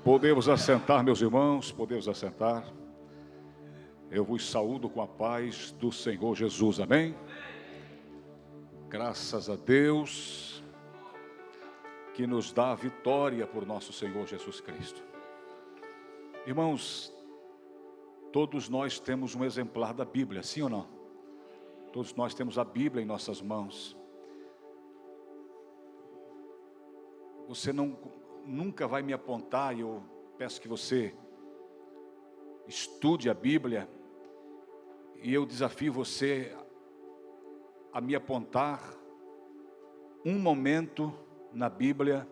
Podemos assentar, meus irmãos, podemos assentar. Eu vos saúdo com a paz do Senhor Jesus, amém? Graças a Deus, que nos dá a vitória por nosso Senhor Jesus Cristo. Irmãos, todos nós temos um exemplar da Bíblia, sim ou não? Todos nós temos a Bíblia em nossas mãos. Você nunca vai me apontar, e eu peço que você estude a Bíblia, e eu desafio você a me apontar um momento na Bíblia,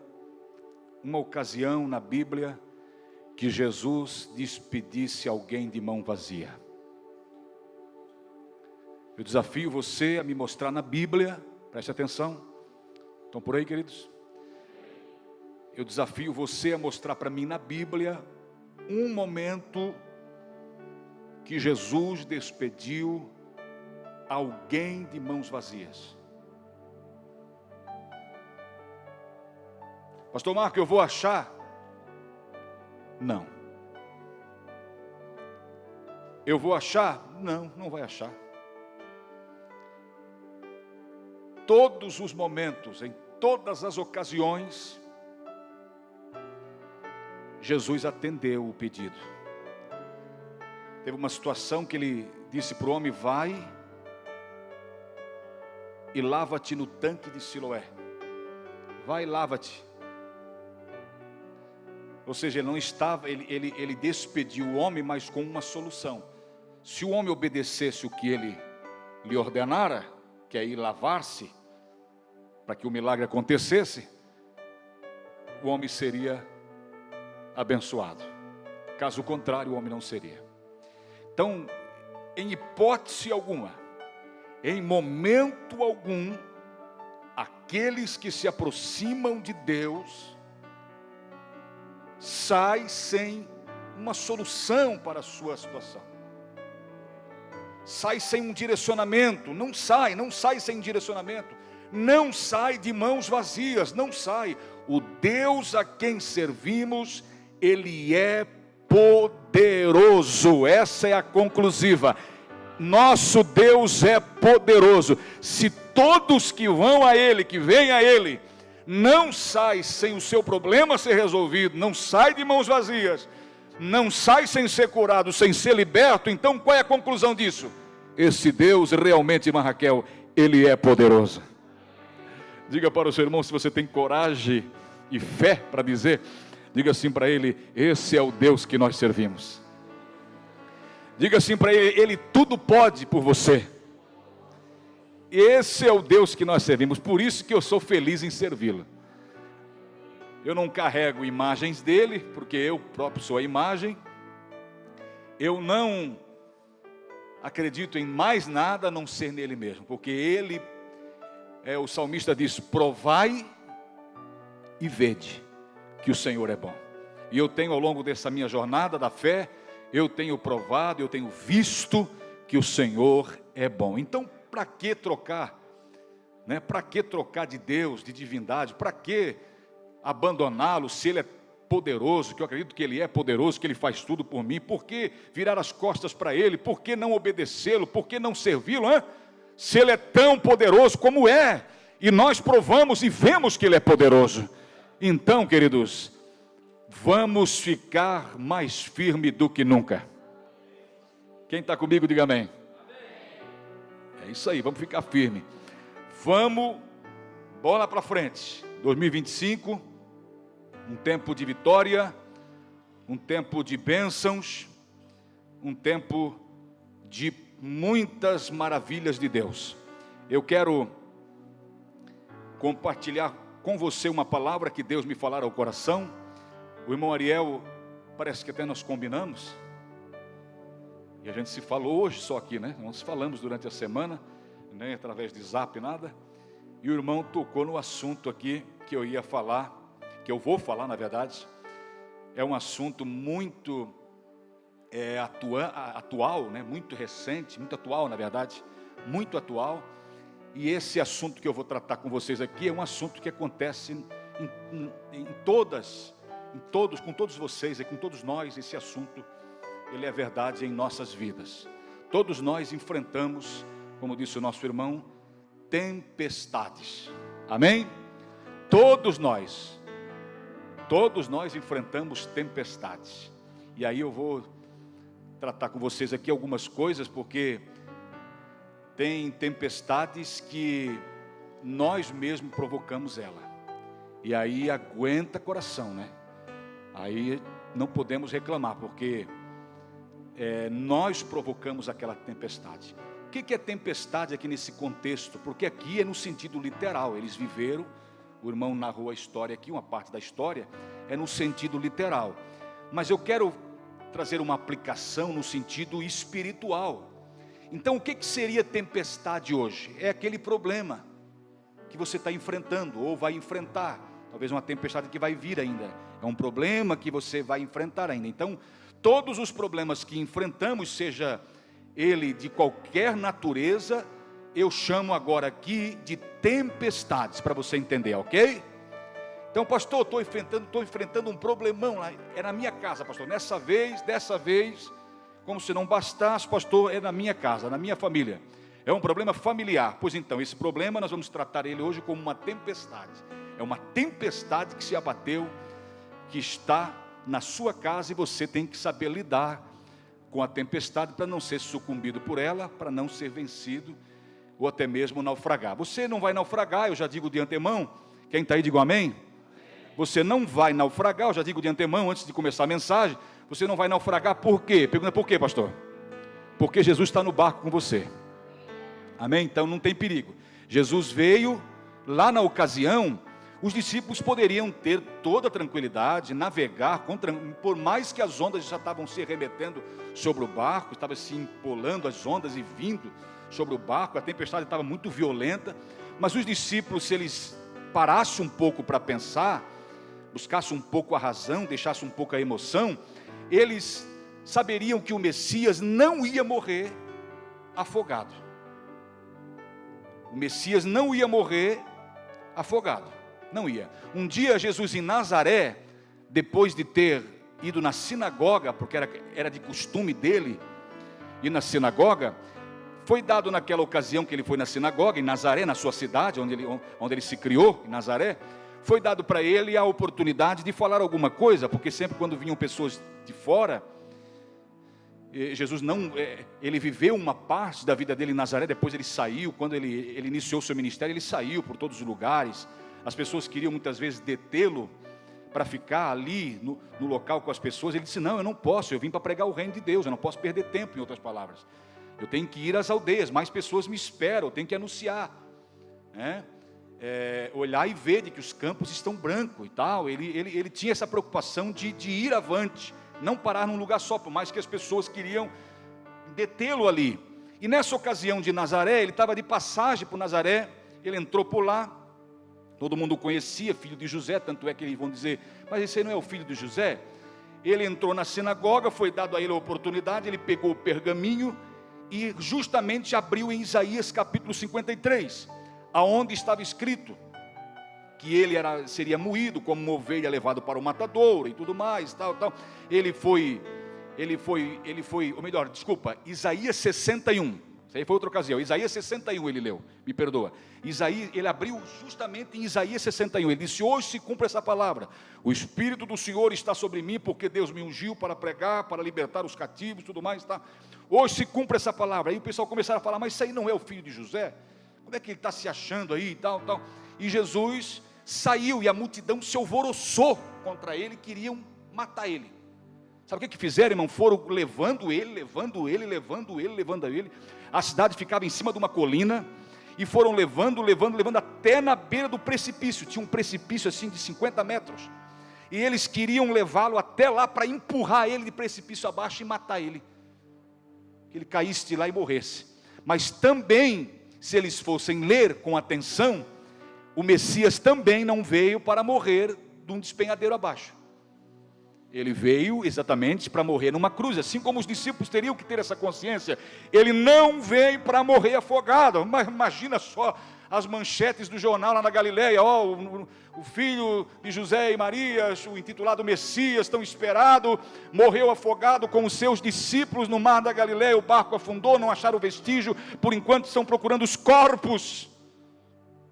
uma ocasião na Bíblia, que Jesus despedisse alguém de mão vazia. Eu desafio você a me mostrar na Bíblia, preste atenção, estão por aí, queridos? Eu desafio você a mostrar para mim na Bíblia um momento que Jesus despediu alguém de mãos vazias. Pastor Marco, eu vou achar? Não. Eu vou achar? Não, não vai achar. Todos os momentos, em todas as ocasiões, Jesus atendeu o pedido. Teve uma situação que ele disse para o homem: vai e lava-te no tanque de Siloé. Vai e lava-te. Ou seja, ele não estava, ele despediu o homem, mas com uma solução. Se o homem obedecesse o que ele lhe ordenara, que é ir lavar-se, para que o milagre acontecesse, o homem seria abençoado. Caso contrário, o homem não seria. Então, em hipótese alguma, em momento algum, aqueles que se aproximam de Deus saem sem uma solução para a sua situação. Sai sem um direcionamento, não sai sem direcionamento, não sai de mãos vazias, não sai. O Deus a quem servimos, Ele é poderoso. Essa é a conclusiva. Nosso Deus é poderoso. Se todos que vão a Ele, que vêm a Ele, não sai sem o seu problema ser resolvido, não sai de mãos vazias, não sai sem ser curado, sem ser liberto, então qual é a conclusão disso? Esse Deus realmente, irmã Raquel, Ele é poderoso. Diga para o seu irmão, se você tem coragem e fé para dizer, diga assim para ele: esse é o Deus que nós servimos. Diga assim para ele: Ele tudo pode por você. Esse é o Deus que nós servimos, por isso que eu sou feliz em servi-lo. Eu não carrego imagens dele, porque eu próprio sou a imagem. Eu não acredito em mais nada a não ser nele mesmo, porque ele, o salmista diz: provai e vede que o Senhor é bom. E eu tenho, ao longo dessa minha jornada da fé, eu tenho provado, eu tenho visto que o Senhor é bom. Então, para que trocar? Para que trocar de Deus, de divindade? Para que abandoná-lo, se Ele é poderoso, que eu acredito que Ele é poderoso, que Ele faz tudo por mim? Por que virar as costas para Ele? Por que não obedecê-lo? Por que não servi-lo? Se Ele é tão poderoso como é, e nós provamos e vemos que Ele é poderoso. Então, queridos, vamos ficar mais firme do que nunca. Quem está comigo, diga amém. É isso aí, vamos ficar firme. Vamos, bola para frente. 2025, um tempo de vitória, um tempo de bênçãos, um tempo de muitas maravilhas de Deus. Eu quero compartilhar com você uma palavra que Deus me falara ao coração. O irmão Ariel, parece que até nós combinamos, e a gente se falou hoje só aqui, né? Nós falamos durante a semana, nem através de zap, nada. E o irmão tocou no assunto aqui que eu ia falar, que eu vou falar, na verdade. É um assunto muito atual, né? Muito recente, muito atual, na verdade, muito atual. E esse assunto que eu vou tratar com vocês aqui é um assunto que acontece em todas com todos vocês e com todos nós, esse assunto, ele é verdade em nossas vidas. Todos nós enfrentamos, como disse o nosso irmão, tempestades. Amém? Todos nós enfrentamos tempestades. E aí eu vou tratar com vocês aqui algumas coisas, porque tem tempestades que nós mesmos provocamos ela. E aí aguenta coração, né? Aí não podemos reclamar, porque nós provocamos aquela tempestade. O que é tempestade aqui nesse contexto? Porque aqui é no sentido literal. Eles viveram, o irmão narrou a história aqui, uma parte da história, é no sentido literal. Mas eu quero trazer uma aplicação no sentido espiritual. Então o que seria tempestade hoje? É aquele problema que você está enfrentando ou vai enfrentar. Talvez uma tempestade que vai vir ainda. É um problema que você vai enfrentar ainda. Então todos os problemas que enfrentamos, seja ele de qualquer natureza, eu chamo agora aqui de tempestades, para você entender, ok? Então, pastor, estou enfrentando um problemão lá, é na minha casa, pastor, dessa vez, como se não bastasse, pastor, é na minha casa, na minha família, é um problema familiar. Pois então, esse problema nós vamos tratar ele hoje como uma tempestade, é uma tempestade que se abateu, que está na sua casa, e você tem que saber lidar com a tempestade, para não ser sucumbido por ela, para não ser vencido, ou até mesmo naufragar. Você não vai naufragar, eu já digo de antemão, quem está aí, diga amém. Você não vai naufragar, eu já digo de antemão, antes de começar a mensagem, você não vai naufragar, por quê? Pergunta, por quê, pastor? Porque Jesus está no barco com você, amém? Então não tem perigo. Jesus veio, lá na ocasião, os discípulos poderiam ter toda a tranquilidade, navegar, por mais que as ondas já estavam se remetendo sobre o barco, estavam se empolando as ondas e vindo sobre o barco, a tempestade estava muito violenta, mas os discípulos, se eles parassem um pouco para pensar, buscassem um pouco a razão, deixassem um pouco a emoção, eles saberiam que o Messias não ia morrer afogado. O Messias não ia morrer afogado. Não ia. Um dia Jesus em Nazaré, depois de ter ido na sinagoga, porque era de costume dele ir na sinagoga, foi dado naquela ocasião que ele foi na sinagoga, em Nazaré, na sua cidade, onde ele se criou, em Nazaré, foi dado para ele a oportunidade de falar alguma coisa, porque sempre quando vinham pessoas de fora, Jesus ele viveu uma parte da vida dele em Nazaré, depois ele saiu, quando ele iniciou o seu ministério, ele saiu por todos os lugares, as pessoas queriam muitas vezes detê-lo, para ficar ali no local com as pessoas. Ele disse, não, eu não posso, eu vim para pregar o reino de Deus, eu não posso perder tempo, em outras palavras, eu tenho que ir às aldeias, mais pessoas me esperam, eu tenho que anunciar, né? Olhar e ver de que os campos estão brancos e tal. Ele tinha essa preocupação de ir avante, não parar num lugar só, por mais que as pessoas queriam detê-lo ali. E nessa ocasião de Nazaré, ele estava de passagem por Nazaré, ele entrou por lá, todo mundo o conhecia, filho de José, tanto é que eles vão dizer, mas esse aí não é o filho de José? Ele entrou na sinagoga, foi dado a ele a oportunidade, ele pegou o pergaminho e justamente abriu em Isaías capítulo 53, aonde estava escrito que ele seria moído como uma ovelha, levado para o matadouro e tudo mais, tal. Isaías 61, isso aí foi outra ocasião, Isaías 61 ele leu, me perdoa, ele abriu justamente em Isaías 61, ele disse, hoje se cumpre essa palavra, o Espírito do Senhor está sobre mim, porque Deus me ungiu para pregar, para libertar os cativos, tudo mais, tá? Hoje se cumpre essa palavra. Aí o pessoal começaram a falar, mas isso aí não é o filho de José? Como é que ele está se achando aí e tal? E Jesus saiu e a multidão se alvoroçou contra ele, queriam matar ele. Sabe o que fizeram, irmão? Foram levando ele, a cidade ficava em cima de uma colina, e foram levando até na beira do precipício, tinha um precipício assim de 50 metros, e eles queriam levá-lo até lá, para empurrar ele de precipício abaixo e matar ele, que ele caísse de lá e morresse. Mas também, se eles fossem ler com atenção, o Messias também não veio para morrer de um despenhadeiro abaixo. Ele veio exatamente para morrer numa cruz, assim como os discípulos teriam que ter essa consciência. Ele não veio para morrer afogado, mas imagina só as manchetes do jornal lá na Galileia, o filho de José e Maria, o intitulado Messias, tão esperado, morreu afogado com os seus discípulos no mar da Galileia, o barco afundou, não acharam vestígio, por enquanto estão procurando os corpos.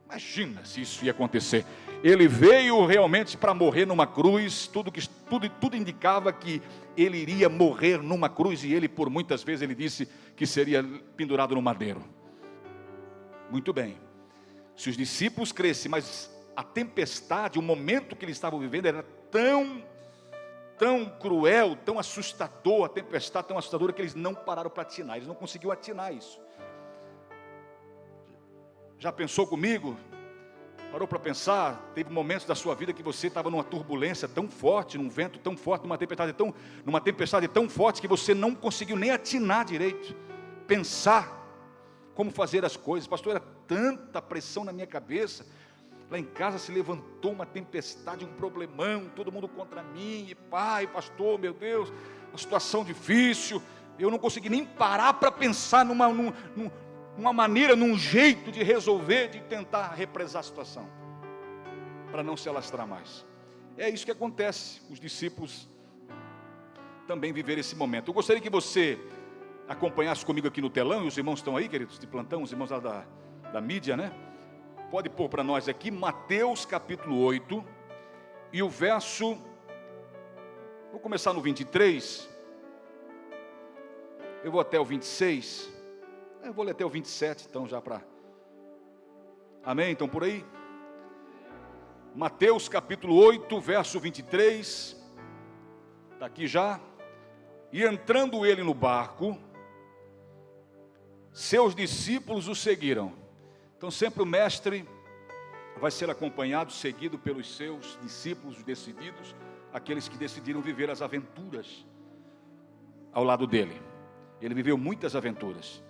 Imagina se isso ia acontecer. Ele veio realmente para morrer numa cruz, tudo indicava que ele iria morrer numa cruz, e ele por muitas vezes ele disse que seria pendurado no madeiro. Muito bem, se os discípulos crescem, mas a tempestade, o momento que eles estavam vivendo era tão cruel, tão assustador, a tempestade tão assustadora, que eles não pararam para atinar, eles não conseguiram atinar isso. Já pensou comigo? Parou para pensar? Teve momentos da sua vida que você estava numa turbulência tão forte, num vento tão forte, numa tempestade tão forte, que você não conseguiu nem atinar direito, pensar como fazer as coisas. Pastor, era tanta pressão na minha cabeça. Lá em casa se levantou uma tempestade, um problemão, todo mundo contra mim, e pai, pastor, meu Deus, uma situação difícil. Eu não consegui nem parar para pensar numa maneira, num jeito de resolver, de tentar represar a situação, para não se alastrar mais. É isso que acontece. Os discípulos também viveram esse momento. Eu gostaria que você acompanhasse comigo aqui no telão, e os irmãos estão aí, queridos, de plantão, os irmãos lá da mídia, né? Pode pôr para nós aqui, Mateus capítulo 8, e o verso, vou começar no 23, eu vou até o 26, eu vou ler até o 27, então já para, amém? Então por aí, Mateus capítulo 8, verso 23, está aqui já. E entrando ele no barco, seus discípulos o seguiram. Então sempre o mestre vai ser acompanhado, seguido pelos seus discípulos decididos, aqueles que decidiram viver as aventuras ao lado dele. Ele viveu muitas aventuras,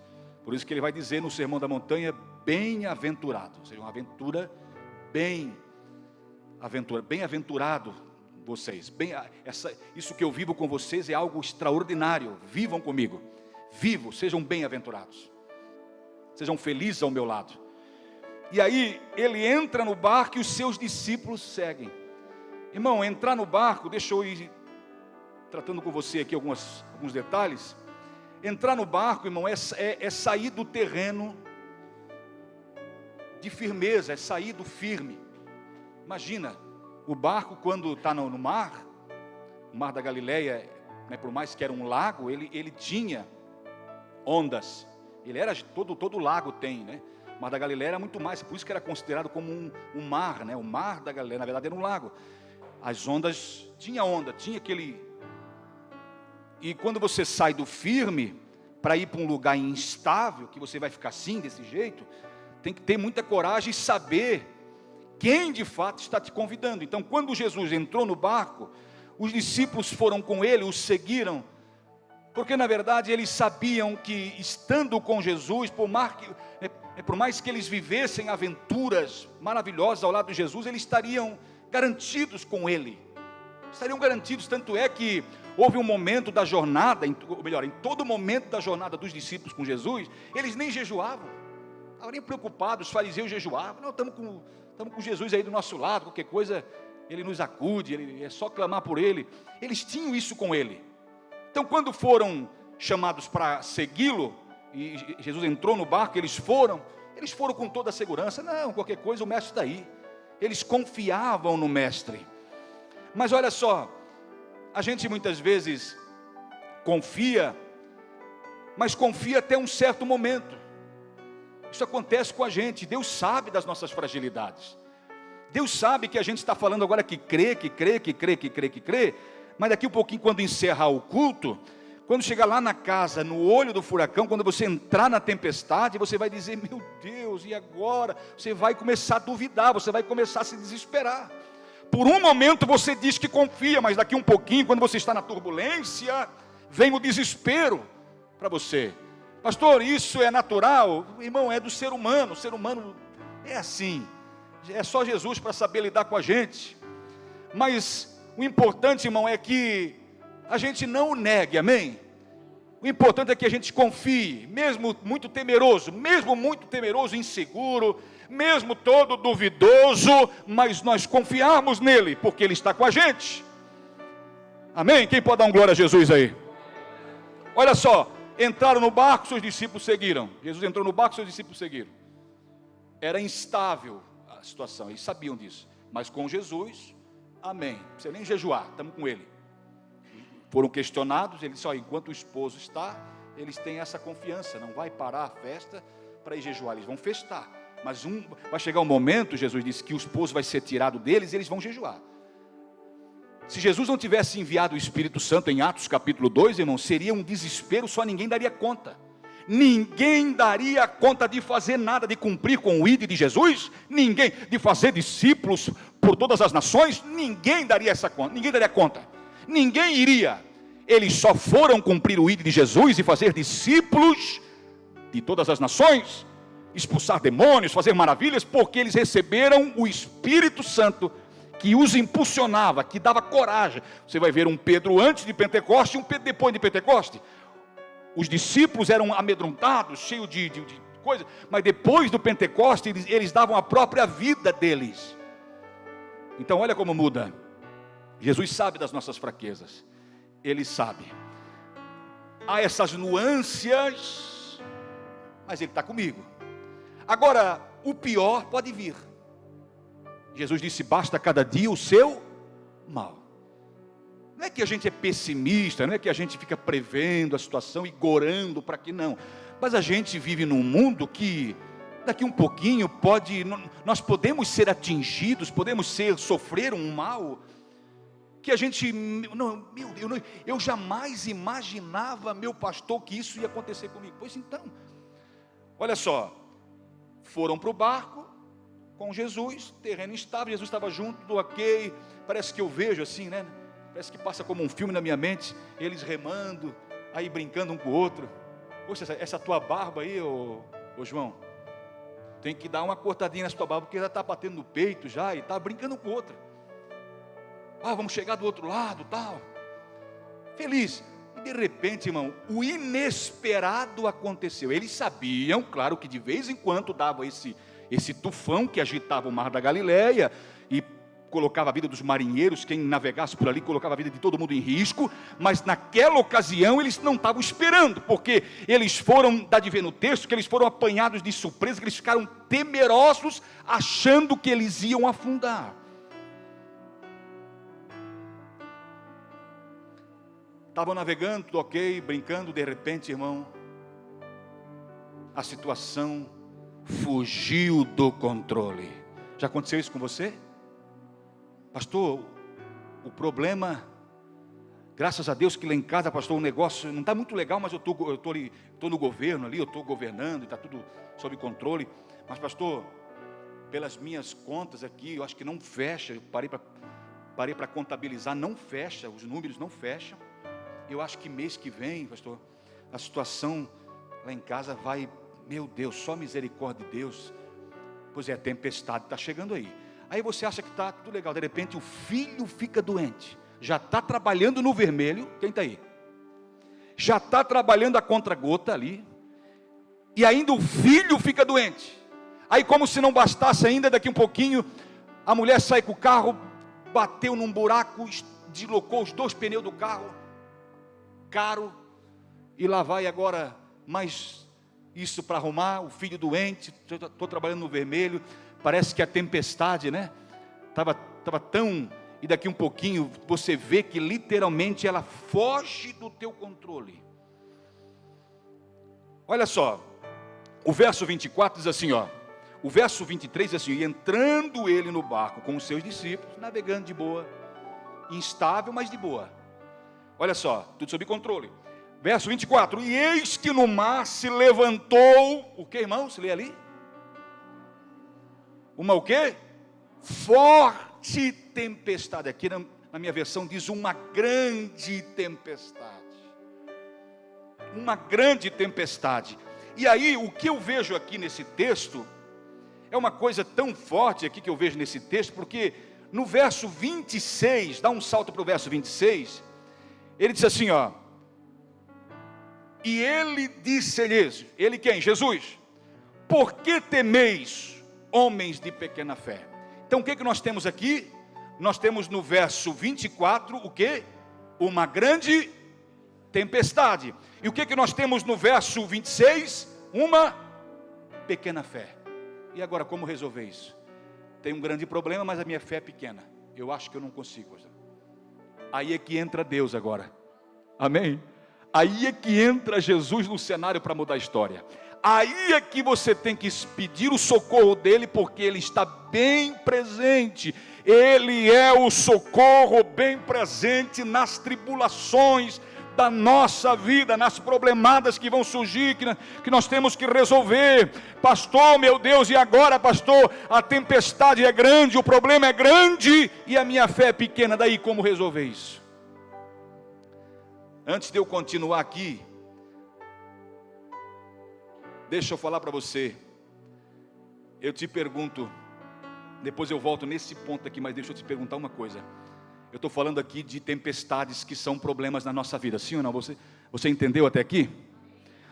por isso que ele vai dizer no Sermão da Montanha, bem-aventurado, ou seja, uma aventura, bem-aventurado vocês, isso que eu vivo com vocês é algo extraordinário, vivam comigo, sejam bem-aventurados, sejam felizes ao meu lado. E aí ele entra no barco e os seus discípulos seguem. Irmão, entrar no barco, deixa eu ir tratando com você aqui alguns detalhes. Entrar no barco, irmão, é sair do terreno de firmeza, é sair do firme. Imagina, o barco quando está no mar, o mar da Galileia, né, por mais que era um lago, ele tinha ondas. Ele era, todo lago tem, né? O mar da Galileia era muito mais, por isso que era considerado como um mar, né? O mar da Galileia, na verdade, era um lago. As ondas, tinha aquele... E quando você sai do firme, para ir para um lugar instável, que você vai ficar assim, desse jeito, tem que ter muita coragem e saber quem de fato está te convidando. Então, quando Jesus entrou no barco, os discípulos foram com ele, o seguiram, porque na verdade eles sabiam que estando com Jesus, por mais que eles vivessem aventuras maravilhosas ao lado de Jesus, eles estariam garantidos com ele, estariam garantidos. Tanto é que houve um momento da jornada, ou melhor, em todo momento da jornada dos discípulos com Jesus, eles nem jejuavam, estavam nem preocupados. Os fariseus jejuavam, não, estamos com Jesus aí do nosso lado, qualquer coisa ele nos acude, é só clamar por ele. Eles tinham isso com ele. Então quando foram chamados para segui-lo, e Jesus entrou no barco, eles foram com toda a segurança. Não, qualquer coisa o mestre está aí. Eles confiavam no mestre. Mas olha só, a gente muitas vezes confia, mas confia até um certo momento. Isso acontece com a gente. Deus sabe das nossas fragilidades. Deus sabe que a gente está falando agora que crê, mas daqui um pouquinho, quando encerrar o culto, quando chegar lá na casa, no olho do furacão, quando você entrar na tempestade, você vai dizer, meu Deus, e agora? Você vai começar a duvidar, você vai começar a se desesperar. Por um momento você diz que confia, mas daqui um pouquinho, quando você está na turbulência, vem o desespero para você. Pastor, isso é natural? Irmão, é do ser humano. O ser humano é assim. É só Jesus para saber lidar com a gente. Mas o importante, irmão, é que a gente não o negue, amém? O importante é que a gente confie, mesmo muito temeroso, inseguro, mesmo todo duvidoso, mas nós confiamos nele, porque ele está com a gente. Amém? Quem pode dar um glória a Jesus aí? Olha só, entraram no barco, seus discípulos seguiram. Jesus entrou no barco, seus discípulos seguiram. Era instável a situação, eles sabiam disso. Mas com Jesus, amém. Não precisa nem jejuar, estamos com ele. Foram questionados, ele disse, ó, enquanto o esposo está, eles têm essa confiança, não vai parar a festa para ir jejuar, eles vão festar. Mas vai chegar um momento, Jesus disse, que o esposo vai ser tirado deles e eles vão jejuar. Se Jesus não tivesse enviado o Espírito Santo em Atos capítulo 2, irmão, seria um desespero, só ninguém daria conta. Ninguém daria conta de fazer nada, de cumprir com o ID de Jesus, ninguém, de fazer discípulos por todas as nações, ninguém daria essa conta, ninguém daria conta, ninguém iria. Eles só foram cumprir o ID de Jesus e fazer discípulos de todas as nações, expulsar demônios, fazer maravilhas, porque eles receberam o Espírito Santo, que os impulsionava, que dava coragem. Você vai ver um Pedro antes de Pentecoste e um Pedro depois de Pentecoste. Os discípulos eram amedrontados, cheios de coisa, mas depois do Pentecoste, eles davam a própria vida deles. Então olha como muda. Jesus sabe das nossas fraquezas, Ele sabe. Há essas nuances, mas Ele está comigo. Agora, o pior pode vir. Jesus disse, basta cada dia o seu mal. Não é que a gente é pessimista, não é que a gente fica prevendo a situação e gorando para que não. Mas a gente vive num mundo que daqui um pouquinho nós podemos ser atingidos, podemos sofrer um mal que a gente, eu jamais imaginava, meu pastor, que isso ia acontecer comigo. Pois então, olha só, foram para o barco com Jesus, terreno instável, Jesus estava junto, tudo ok, parece que eu vejo assim, né? Parece que passa como um filme na minha mente, eles remando, aí brincando um com o outro. Poxa, essa tua barba aí, ô João, tem que dar uma cortadinha nessa tua barba, porque já está batendo no peito já, e está brincando um com o outro. Ah, vamos chegar do outro lado, tal. Feliz. E de repente, irmão, o inesperado aconteceu. Eles sabiam, claro que de vez em quando dava esse tufão que agitava o mar da Galileia e colocava a vida dos marinheiros, quem navegasse por ali colocava a vida de todo mundo em risco, mas naquela ocasião eles não estavam esperando, porque eles foram, dá de ver no texto, que eles foram apanhados de surpresa, que eles ficaram temerosos, achando que eles iam afundar. Estavam navegando, tudo ok, brincando, de repente, irmão, a situação fugiu do controle. Já aconteceu isso com você? Pastor, o problema, graças a Deus que lá em casa, pastor, o negócio não está muito legal, mas eu estou no governo ali, eu estou governando, está tudo sob controle. Mas pastor, pelas minhas contas aqui, eu acho que não fecha, eu parei para contabilizar, não fecha, os números não fecham. Eu acho que mês que vem, pastor, a situação lá em casa vai, meu Deus, só misericórdia de Deus. Pois é, a tempestade está chegando aí. Aí você acha que está tudo legal, de repente o filho fica doente, já está trabalhando no vermelho, quem está aí? Já está trabalhando a contragota ali, e ainda o filho fica doente. Aí como se não bastasse ainda, daqui um pouquinho, a mulher sai com o carro, bateu num buraco, deslocou os 2 pneus do carro, caro, e lá vai agora mais isso para arrumar, o filho doente, estou trabalhando no vermelho, parece que a tempestade, né, estava tão, e daqui um pouquinho você vê que literalmente ela foge do teu controle. Olha só, o verso 24 diz assim, ó, o verso 23 diz assim, e entrando ele no barco com os seus discípulos, navegando de boa, instável, mas de boa. Olha só, tudo sob controle. Verso 24, e eis que no mar se levantou, o que, irmão? Se lê ali? Uma o quê? Forte tempestade. Aqui na minha versão diz uma grande tempestade. Uma grande tempestade. E aí, o que eu vejo aqui nesse texto, é uma coisa tão forte aqui que eu vejo nesse texto, porque no verso 26, dá um salto para o verso 26, ele diz assim, ó, e ele disse-lhes, ele quem? Jesus, por que temeis, homens de pequena fé. Então o que nós temos aqui? Nós temos no verso 24, o quê? Uma grande tempestade. E o que nós temos no verso 26? Uma pequena fé. E agora, como resolver isso? Tem um grande problema, mas a minha fé é pequena. Eu acho que eu não consigo. Aí é que entra Deus agora. Amém? Aí é que entra Jesus no cenário para mudar a história. Aí é que você tem que pedir o socorro dele, porque ele está bem presente. Ele é o socorro bem presente nas tribulações da nossa vida, nas problemadas que vão surgir, que nós temos que resolver. Pastor, meu Deus, e agora, pastor? A tempestade é grande, o problema é grande e a minha fé é pequena. Daí como resolver isso? Antes de eu continuar aqui, deixa eu falar para você. Eu te pergunto, depois eu volto nesse ponto aqui, mas deixa eu te perguntar uma coisa. Eu estou falando aqui de tempestades que são problemas na nossa vida, sim ou não? Você entendeu até aqui?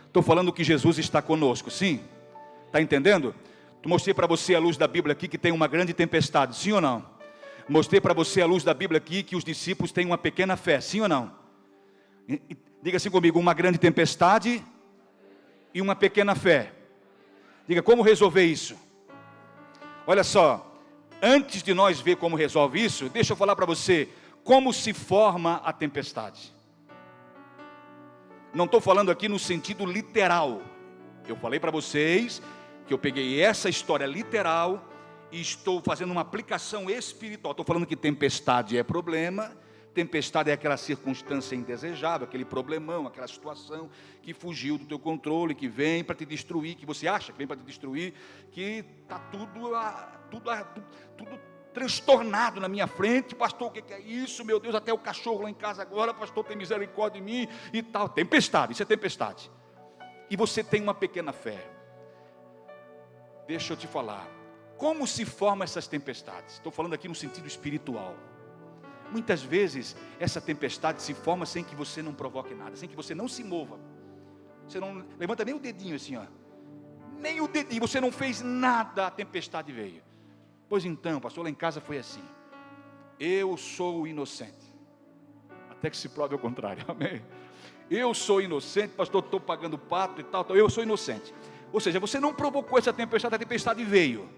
Estou falando que Jesus está conosco, sim? Está entendendo? Mostrei para você à luz da Bíblia aqui que tem uma grande tempestade, sim ou não? Mostrei para você à luz da Bíblia aqui que os discípulos têm uma pequena fé, sim ou não? Diga assim comigo, uma grande tempestade e uma pequena fé. Diga, como resolver isso? Olha só, antes de nós ver como resolve isso, deixa eu falar para você, como se forma a tempestade. Não estou falando aqui no sentido literal. Eu falei para vocês que eu peguei essa história literal e estou fazendo uma aplicação espiritual. Estou falando que tempestade é problema. Tempestade é aquela circunstância indesejável, aquele problemão, aquela situação que fugiu do teu controle, que vem para te destruir, que você acha que vem para te destruir, que está tudo transtornado na minha frente. Pastor, o que é isso? Meu Deus, até o cachorro lá em casa agora, pastor, tem misericórdia de mim e tal. Tempestade, isso é tempestade. E você tem uma pequena fé. Deixa eu te falar, como se formam essas tempestades? Estou falando aqui no sentido espiritual. Muitas vezes essa tempestade se forma sem que você não provoque nada, sem que você não se mova. Você não levanta nem o dedinho assim, ó. Nem o dedinho, você não fez nada, a tempestade veio. Pois então, pastor, lá em casa foi assim. Eu sou inocente. Até que se prove ao contrário, amém? Eu sou inocente, pastor, estou pagando pato e tal, eu sou inocente. Ou seja, você não provocou essa tempestade, a tempestade veio.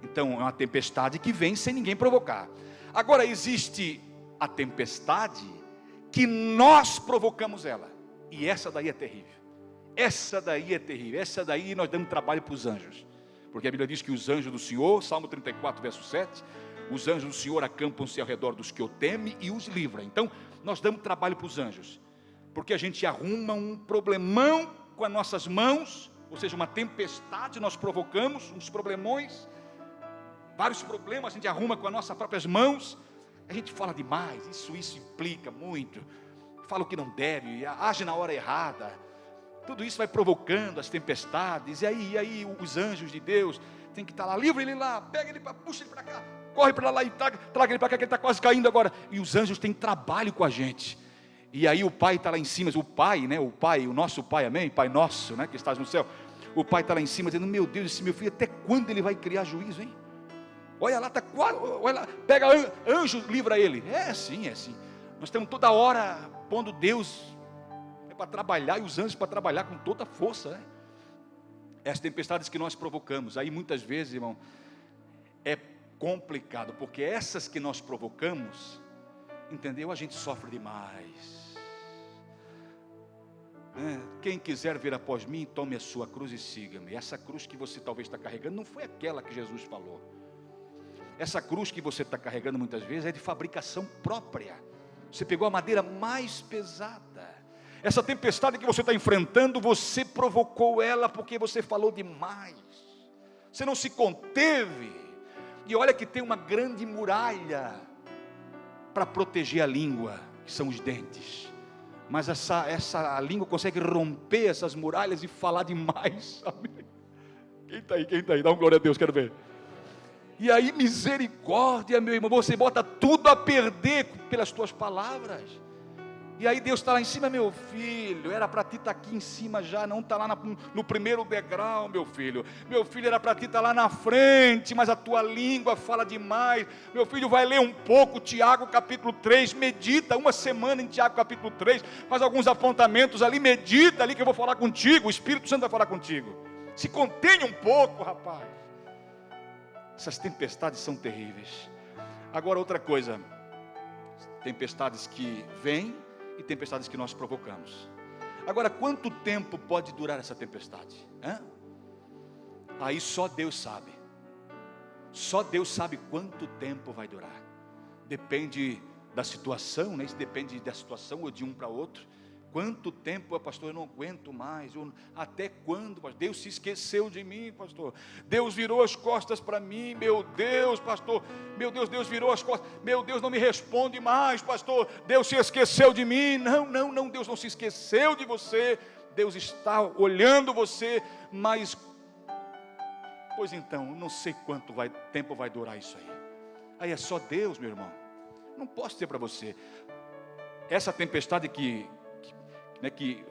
Então é uma tempestade que vem sem ninguém provocar. Agora existe a tempestade que nós provocamos ela. E essa daí é terrível. Essa daí é terrível. Essa daí nós damos trabalho para os anjos. Porque a Bíblia diz que os anjos do Senhor, Salmo 34, verso 7, os anjos do Senhor acampam-se ao redor dos que o temem e os livra. Então nós damos trabalho para os anjos. Porque a gente arruma um problemão com as nossas mãos, ou seja, uma tempestade nós provocamos, uns problemões. Vários problemas a gente arruma com as nossas próprias mãos. A gente fala demais, isso implica muito. Fala o que não deve, age na hora errada. Tudo isso vai provocando as tempestades. E aí os anjos de Deus tem que estar lá, livra ele lá, pega ele, puxa ele para cá, corre para lá e traga ele para cá, que ele está quase caindo agora. E os anjos têm trabalho com a gente. E aí o pai está lá em cima, o pai, né? O nosso pai, amém? Pai nosso, né? Que estás no céu. O pai está lá em cima dizendo, meu Deus, esse meu filho, até quando ele vai criar juízo, hein? Olha lá, está quase, olha lá, pega anjo, livra ele. É assim. Nós estamos toda hora pondo Deus para trabalhar e os anjos para trabalhar com toda a força, né? As tempestades que nós provocamos, aí muitas vezes, irmão, é complicado, porque essas que nós provocamos, entendeu? A gente sofre demais. Quem quiser vir após mim, tome a sua cruz e siga-me. Essa cruz que você talvez está carregando, não foi aquela que Jesus falou. Essa cruz que você está carregando muitas vezes é de fabricação própria. Você pegou a madeira mais pesada. Essa tempestade que você está enfrentando, você provocou ela porque você falou demais. Você não se conteve. E olha que tem uma grande muralha para proteger a língua, que são os dentes. Mas essa língua consegue romper essas muralhas e falar demais. Amém? Quem está aí? Dá um glória a Deus, quero ver. E aí, misericórdia, meu irmão, você bota tudo a perder pelas tuas palavras. E aí Deus está lá em cima, meu filho, era para ti estar aqui em cima já, não está lá no primeiro degrau, meu filho, era para ti estar lá na frente, mas a tua língua fala demais, meu filho, vai ler um pouco Tiago capítulo 3, medita uma semana em Tiago capítulo 3, faz alguns apontamentos ali, medita ali que eu vou falar contigo, o Espírito Santo vai falar contigo, se contém um pouco, rapaz. Essas tempestades são terríveis. Agora outra coisa, tempestades que vêm e tempestades que nós provocamos. Agora, quanto tempo pode durar essa tempestade? Aí só Deus sabe. Só Deus sabe quanto tempo vai durar. Depende da situação, né? Isso depende da situação ou de um para outro. Quanto tempo, pastor, eu não aguento mais. Até quando, pastor? Deus se esqueceu de mim, pastor. Deus virou as costas para mim, meu Deus, pastor. Meu Deus, Deus virou as costas. Meu Deus, não me responde mais, pastor. Deus se esqueceu de mim. Não, Deus não se esqueceu de você. Deus está olhando você, mas, pois então, não sei quanto tempo vai durar isso aí. Aí é só Deus, meu irmão. Não posso dizer para você. Essa tempestade que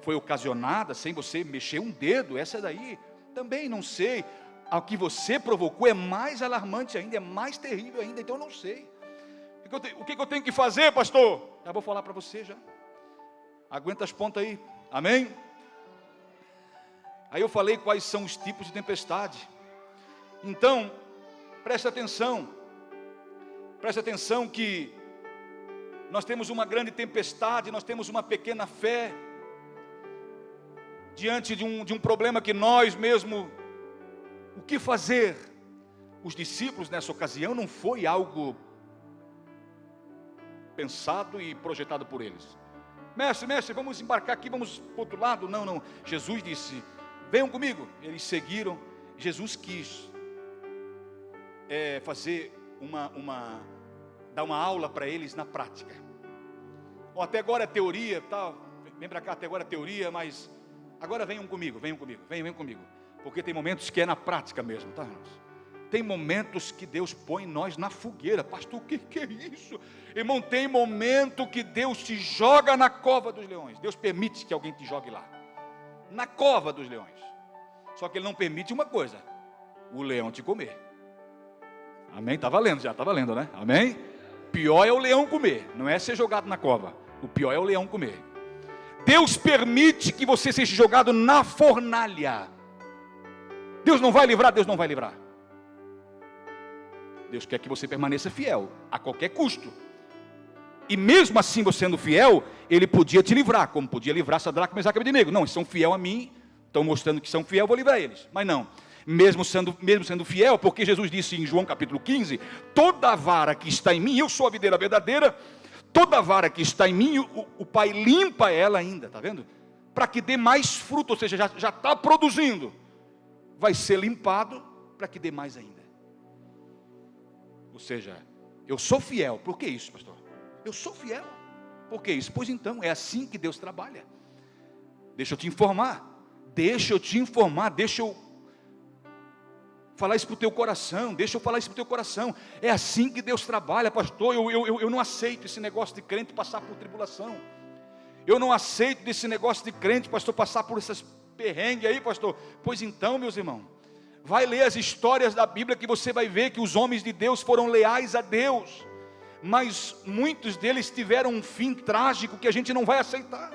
foi ocasionada sem você mexer um dedo, essa daí, também não sei, o que você provocou é mais alarmante ainda, é mais terrível ainda, então eu não sei, o que eu tenho que fazer, pastor? Já vou falar para você já, aguenta as pontas aí, amém? Aí eu falei quais são os tipos de tempestade, então, preste atenção que nós temos uma grande tempestade, nós temos uma pequena fé, diante de um problema que nós mesmos, o que fazer? Os discípulos nessa ocasião não foi algo pensado e projetado por eles. Mestre, vamos embarcar aqui, vamos para o outro lado. Não, Jesus disse, venham comigo. Eles seguiram. Jesus quis fazer dar uma aula para eles na prática. Até agora é teoria, tal. Vem para cá, até agora é teoria, mas agora venham comigo, porque tem momentos que é na prática mesmo, tá, irmãos? Tem momentos que Deus põe nós na fogueira. Pastor, o que é isso? Irmão, tem momento que Deus te joga na cova dos leões. Deus permite que alguém te jogue lá, na cova dos leões. Só que Ele não permite uma coisa, o leão te comer. Amém? Está valendo, né? Amém? Pior é o leão comer, não é ser jogado na cova. O pior é o leão comer. Deus permite que você seja jogado na fornalha. Deus não vai livrar. Deus quer que você permaneça fiel, a qualquer custo. E mesmo assim, você sendo fiel, Ele podia te livrar, como podia livrar Sadraque, Mesaque e Abednego. Não, eles são fiel a mim, estão mostrando que são fiel, vou livrar eles. Mas não, mesmo sendo fiel, porque Jesus disse em João capítulo 15, toda vara que está em mim, eu sou a videira verdadeira, toda vara que está em mim, o Pai limpa ela ainda, está vendo? Para que dê mais fruto, ou seja, já está produzindo. Vai ser limpado para que dê mais ainda. Ou seja, eu sou fiel. Por que isso, pastor? Eu sou fiel. Por que isso? Pois então, é assim que Deus trabalha. Deixa eu te informar. Deixa eu falar isso para o teu coração, é assim que Deus trabalha, pastor. Eu não aceito esse negócio de crente passar por tribulação, eu não aceito desse negócio de crente, pastor, passar por essas perrengues aí, pastor. Pois então, meus irmãos, vai ler as histórias da Bíblia que você vai ver que os homens de Deus foram leais a Deus, mas muitos deles tiveram um fim trágico que a gente não vai aceitar.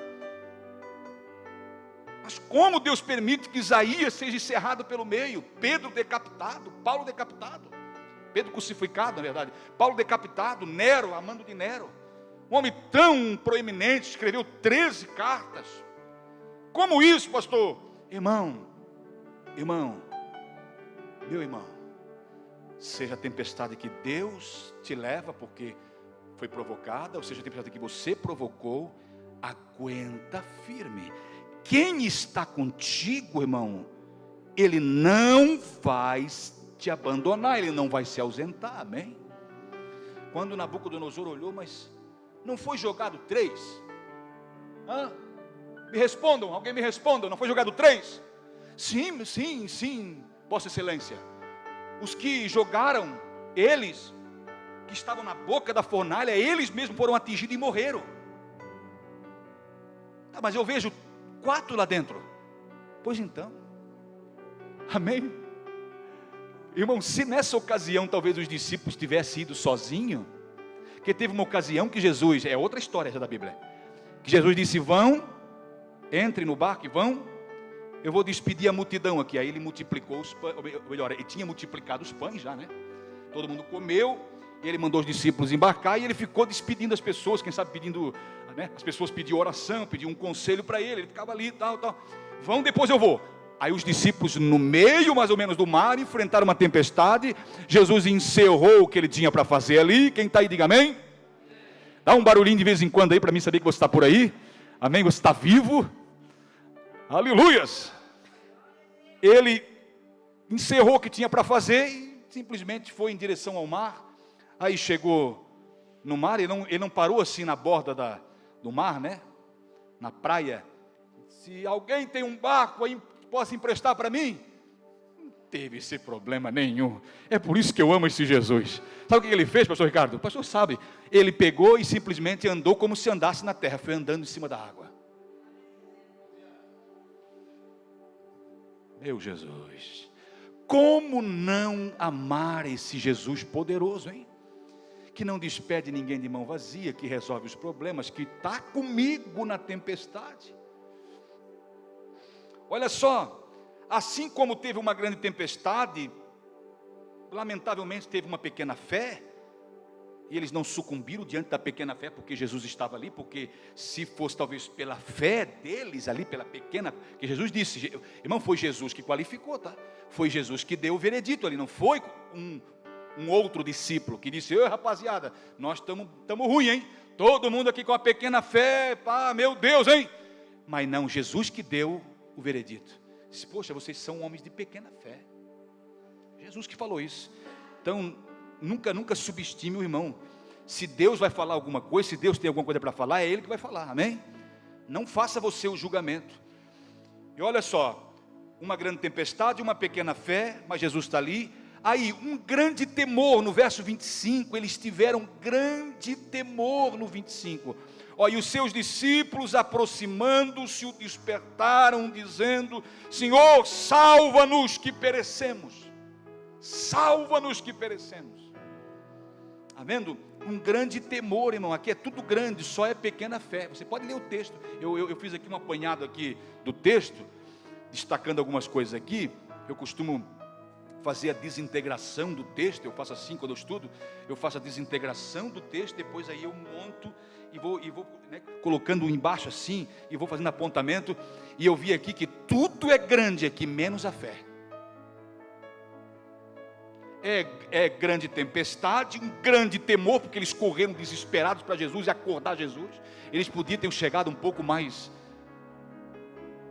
Mas como Deus permite que Isaías seja encerrado pelo meio, Pedro decapitado, Paulo decapitado, Pedro crucificado, na verdade, Paulo decapitado, Nero, amando de Nero, um homem tão proeminente, escreveu 13 cartas. Como isso, pastor? Meu irmão, seja a tempestade que Deus te leva porque foi provocada, ou seja a tempestade que você provocou, aguenta firme. Quem está contigo, irmão, Ele não vai te abandonar, Ele não vai se ausentar, amém? Quando Nabucodonosor olhou, mas não foi jogado 3? Me respondam, alguém me responda, não foi jogado 3? Sim, Vossa Excelência. Os que jogaram, eles, que estavam na boca da fornalha, eles mesmos foram atingidos e morreram. Tá, mas eu vejo 4 lá dentro. Pois então, amém? Irmão, se nessa ocasião talvez os discípulos tivessem ido sozinho, porque teve uma ocasião que Jesus, é outra história já da Bíblia, que Jesus disse: vão, entrem no barco e vão, eu vou despedir a multidão aqui. Aí ele multiplicou os pães, ou melhor, ele tinha multiplicado os pães já, né? Todo mundo comeu, ele mandou os discípulos embarcar e ele ficou despedindo as pessoas, quem sabe pedindo, né? As pessoas pediam oração, pediam um conselho para ele ficava ali, tal. Vão, depois eu vou. Aí os discípulos, no meio mais ou menos do mar, enfrentaram uma tempestade. Jesus encerrou o que ele tinha para fazer ali. Quem está aí, diga amém. Dá um barulhinho de vez em quando aí, para mim saber que você está por aí. Amém, você está vivo. Aleluias. Ele encerrou o que tinha para fazer e simplesmente foi em direção ao mar. Aí chegou no mar, ele não parou assim na borda do mar, né? Na praia. Se alguém tem um barco aí, possa emprestar para mim? Não teve esse problema nenhum. É por isso que eu amo esse Jesus. Sabe o que ele fez, pastor Ricardo? O pastor sabe. Ele pegou e simplesmente andou como se andasse na terra. Foi andando em cima da água. Meu Jesus. Como não amar esse Jesus poderoso, hein? Que não despede ninguém de mão vazia, que resolve os problemas, que está comigo na tempestade. Olha só, assim como teve uma grande tempestade, lamentavelmente teve uma pequena fé, e eles não sucumbiram diante da pequena fé, porque Jesus estava ali, porque se fosse talvez pela fé deles ali, pela pequena, que Jesus disse, irmão, foi Jesus que qualificou, tá? Foi Jesus que deu o veredito ali, não foi um outro discípulo que disse: rapaziada, nós estamos ruim, hein? Todo mundo aqui com a pequena fé, pá, meu Deus, hein? Mas não, Jesus que deu o veredito. Disse: poxa, vocês são homens de pequena fé. Jesus que falou isso. Então, nunca subestime o irmão. Se Deus vai falar alguma coisa, se Deus tem alguma coisa para falar, é Ele que vai falar, amém? Não faça você o julgamento. E olha só, uma grande tempestade, uma pequena fé, mas Jesus está ali. Aí, um grande temor, no verso 25, eles tiveram grande temor no 25. Ó, e os seus discípulos, aproximando-se, o despertaram, dizendo: Senhor, salva-nos que perecemos. Salva-nos que perecemos. Está vendo? Um grande temor, irmão. Aqui é tudo grande, só é pequena fé. Você pode ler o texto. Eu fiz aqui um apanhado aqui do texto, destacando algumas coisas aqui. Eu costumo fazer a desintegração do texto. Eu faço assim quando eu estudo. Eu faço a desintegração do texto, depois aí eu monto e vou né, colocando embaixo assim, e vou fazendo apontamento. E eu vi aqui que tudo é grande aqui, menos a fé. É grande tempestade, um grande temor, porque eles correram desesperados para Jesus e acordar Jesus. Eles podiam ter chegado um pouco mais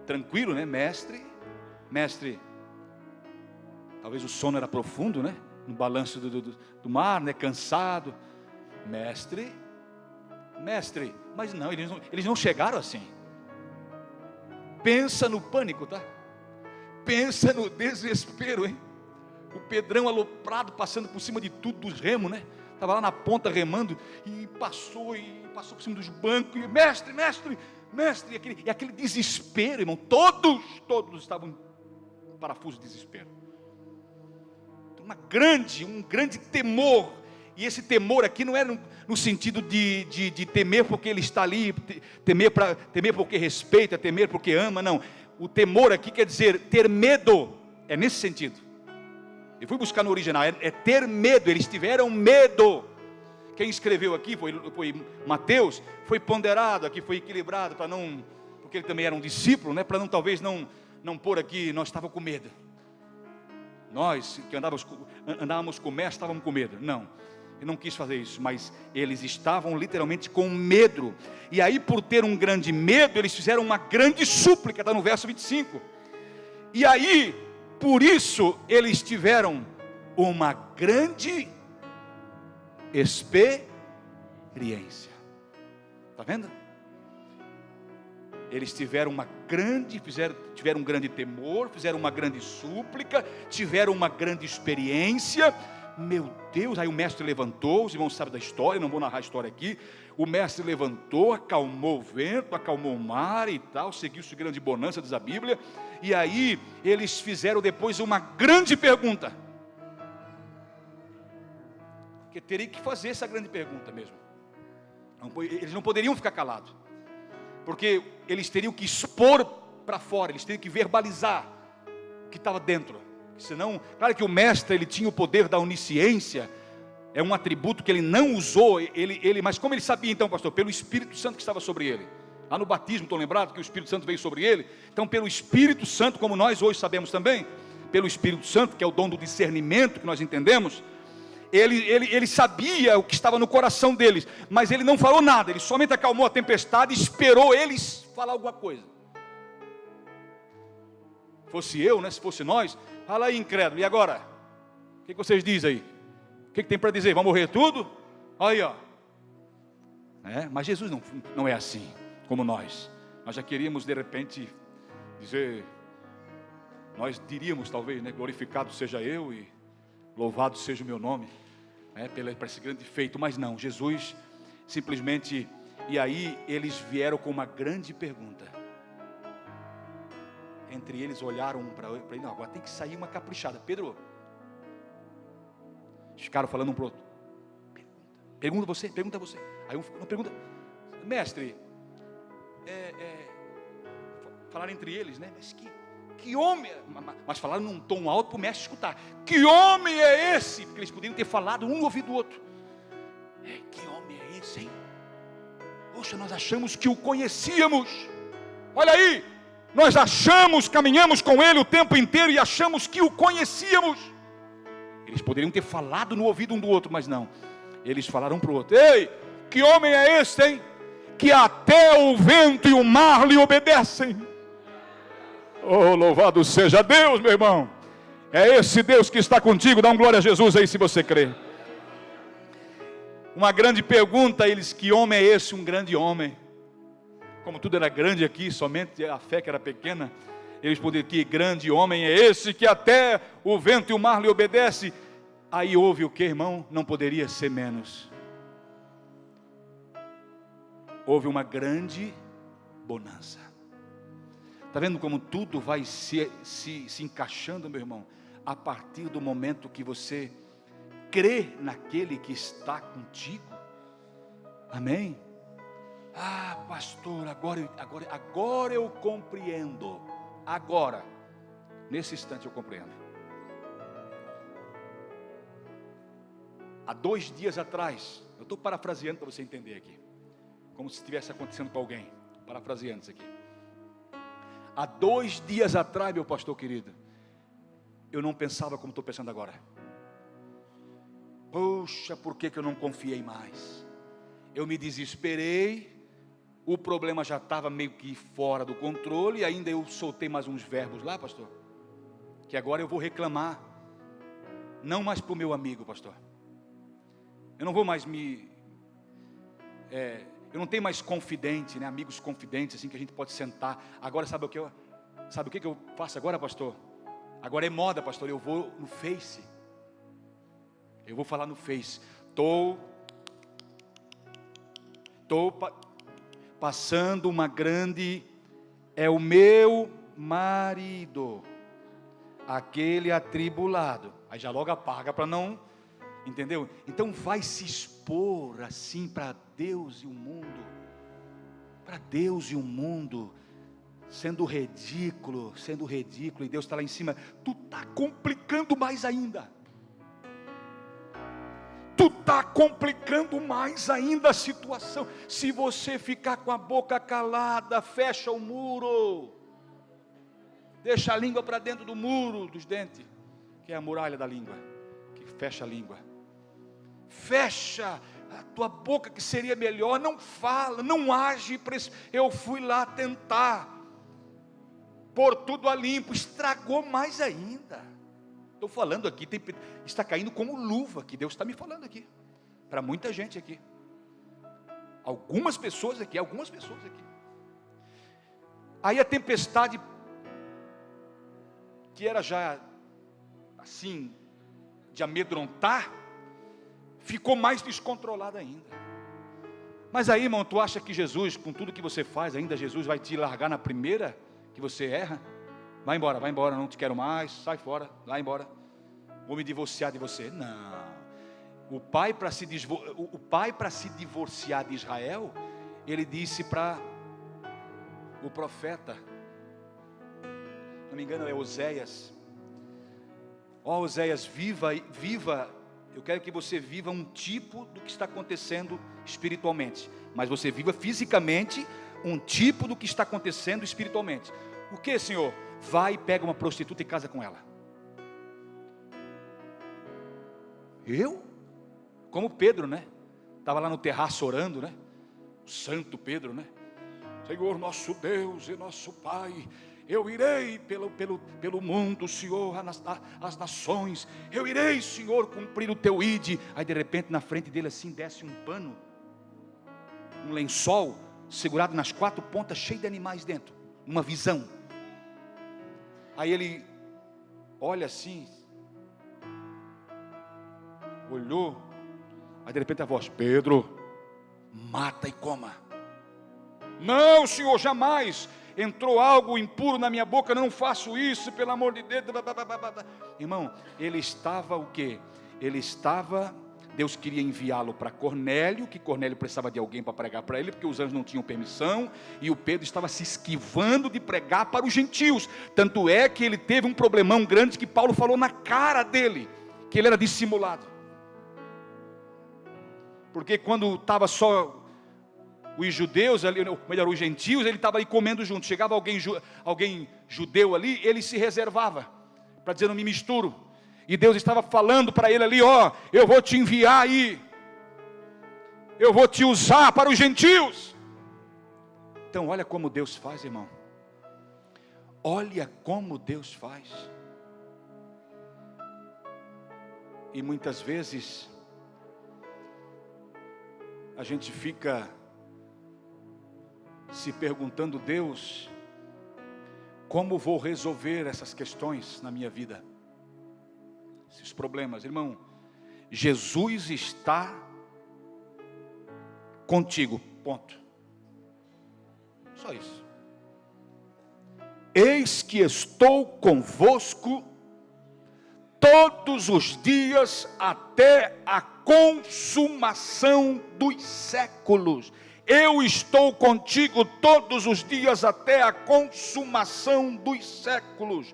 tranquilo, né? Mestre, talvez o sono era profundo, né? No balanço do mar, né? Cansado. Mestre, mas não, eles não chegaram assim. Pensa no pânico, tá? Pensa no desespero, hein? O Pedrão aloprado, passando por cima de tudo, dos remos, né? Estava lá na ponta remando, e passou por cima dos bancos, e mestre, e aquele desespero, irmão, todos estavam em parafuso de desespero. Então, um grande temor, e esse temor aqui não era no sentido de temer porque ele está ali, temer porque respeita, temer porque ama, não. O temor aqui quer dizer ter medo, é nesse sentido. Eu fui buscar no original, é ter medo, eles tiveram medo. Quem escreveu aqui foi Mateus, foi ponderado aqui, foi equilibrado, para não, porque ele também era um discípulo, né, para talvez não pôr aqui, nós estávamos com medo. Nós que andávamos com mestre, estávamos com medo. Não, ele não quis fazer isso, mas eles estavam literalmente com medo. E aí, por ter um grande medo, eles fizeram uma grande súplica, está no verso 25. E aí, por isso, eles tiveram uma grande experiência. Está vendo? Eles tiveram um grande temor, fizeram uma grande súplica, tiveram uma grande experiência. Meu Deus, aí o mestre levantou, os irmãos sabem da história, não vou narrar a história aqui. O mestre levantou, acalmou o vento, acalmou o mar e tal, seguiu-se grande bonança, diz a Bíblia. E aí eles fizeram depois uma grande pergunta, que teria que fazer essa grande pergunta mesmo. Eles não poderiam ficar calados, porque eles teriam que expor para fora, eles teriam que verbalizar o que estava dentro. Senão, claro que o mestre, ele tinha o poder da onisciência, é um atributo que ele não usou, mas como ele sabia então, pastor? Pelo Espírito Santo que estava sobre ele. Lá no batismo, estão lembrados que o Espírito Santo veio sobre ele? Então, pelo Espírito Santo, como nós hoje sabemos também, pelo Espírito Santo, que é o dom do discernimento que nós entendemos, ele sabia o que estava no coração deles, mas ele não falou nada, ele somente acalmou a tempestade e esperou eles falar alguma coisa. Fosse eu, né, se fosse nós, fala aí, incrédulo, e agora? O que vocês dizem aí? O que tem para dizer? Vão morrer tudo? Aí, ó. Mas Jesus não é assim, como nós. Nós já queríamos, de repente, dizer, nós diríamos talvez, né, glorificado seja eu e louvado seja o meu nome, para esse grande feito. Mas não, Jesus simplesmente, e aí eles vieram com uma grande pergunta. Entre eles olharam para ele, não, agora tem que sair uma caprichada. Pedro, ficaram falando um para o outro. Pergunta você. Aí um não pergunta, mestre, falaram entre eles, né? Mas que homem, mas falaram num tom alto para o mestre escutar. Que homem é esse? Porque eles poderiam ter falado um no ouvido do outro. Que homem é esse, hein? Poxa, nós achamos que o conhecíamos. Olha aí, nós achamos, caminhamos com ele o tempo inteiro e achamos que o conhecíamos. Eles poderiam ter falado no ouvido um do outro, mas não. Eles falaram para o outro. Ei, que homem é esse, hein? Que até o vento e o mar lhe obedecem. Oh, louvado seja Deus, meu irmão. É esse Deus que está contigo. Dá um glória a Jesus aí se você crê. Uma grande pergunta, eles, que homem é esse? Um grande homem. Como tudo era grande aqui, somente a fé que era pequena, eles poderiam, que grande homem é esse, que até o vento e o mar lhe obedecem. Aí houve o que, irmão? Não poderia ser menos. Houve uma grande bonança. Está vendo como tudo vai se encaixando, meu irmão? A partir do momento que você crê naquele que está contigo. Amém? Ah, pastor, agora eu compreendo. Agora, nesse instante eu compreendo. Há 2 dias atrás, eu estou parafraseando para você entender aqui, como se estivesse acontecendo com alguém, parafraseando isso aqui. Há 2 dias atrás, meu pastor querido, eu não pensava como estou pensando agora. Poxa, por que eu não confiei mais? Eu me desesperei, o problema já estava meio que fora do controle, e ainda eu soltei mais uns verbos lá, pastor, que agora eu vou reclamar, não mais para o meu amigo, pastor. Eu não vou mais eu não tenho mais confidente, né? Amigos confidentes, assim, que a gente pode sentar. Agora sabe o que eu faço agora, pastor? Agora é moda, pastor, eu vou no Face. Eu vou falar no Face. Estou passando uma grande, é o meu marido, aquele atribulado. Aí já logo apaga para não, entendeu? Então vai se expor assim para Deus e o mundo. Para Deus e o mundo. Sendo ridículo, e Deus está lá em cima. Tu está complicando mais ainda. Tu está complicando mais ainda a situação. Se você ficar com a boca calada, fecha o muro. Deixa a língua para dentro do muro dos dentes, que é a muralha da língua, que fecha a língua. Fecha a tua boca, que seria melhor. Não fala, não age. Eu fui lá tentar pôr tudo a limpo, estragou mais ainda. Estou falando aqui, está caindo como luva, que Deus está me falando aqui, para muita gente aqui, algumas pessoas aqui. Aí a tempestade, que era já assim, de amedrontar, ficou mais descontrolada ainda. Mas aí, irmão, tu acha que Jesus, com tudo que você faz, ainda Jesus vai te largar na primeira que você erra? Vai embora, não te quero mais, sai fora, vai embora. Vou me divorciar de você. Não. O pai para se divorciar de Israel, ele disse para o profeta, se não me engano é Oséias: ó Oséias, viva, eu quero que você viva um tipo do que está acontecendo espiritualmente, mas você viva fisicamente um tipo do que está acontecendo espiritualmente. O que, Senhor? Vai e pega uma prostituta e casa com ela. Eu? Como Pedro, né? Estava lá no terraço orando, né? O santo Pedro, né? Senhor nosso Deus e nosso Pai, eu irei pelo mundo, Senhor, as nações. Eu irei, Senhor, cumprir o teu ide. Aí de repente na frente dele assim desce um pano, um lençol, segurado nas 4 pontas, cheio de animais dentro. Uma visão. Aí ele olha assim, olhou. Aí de repente a voz: Pedro, mata e coma. Não, Senhor, jamais. Entrou algo impuro na minha boca, não faço isso, pelo amor de Deus. Irmão, ele estava o quê? Deus queria enviá-lo para Cornélio, que Cornélio precisava de alguém para pregar para ele, porque os anjos não tinham permissão, e o Pedro estava se esquivando de pregar para os gentios. Tanto é que ele teve um problemão grande, que Paulo falou na cara dele, que ele era dissimulado. Porque quando estava só os judeus ali, ou melhor, os gentios, ele estava ali comendo junto. Chegava alguém judeu ali, ele se reservava, para dizer: não me misturo. E Deus estava falando para ele ali: ó, eu vou te enviar aí, eu vou te usar para os gentios. Então olha como Deus faz, irmão. Olha como Deus faz. E muitas vezes a gente fica se perguntando: Deus, como vou resolver essas questões na minha vida? Esses problemas, irmão. Jesus está contigo, ponto. Só isso. Eis que estou convosco todos os dias até a consumação dos séculos. Eu estou contigo todos os dias até a consumação dos séculos.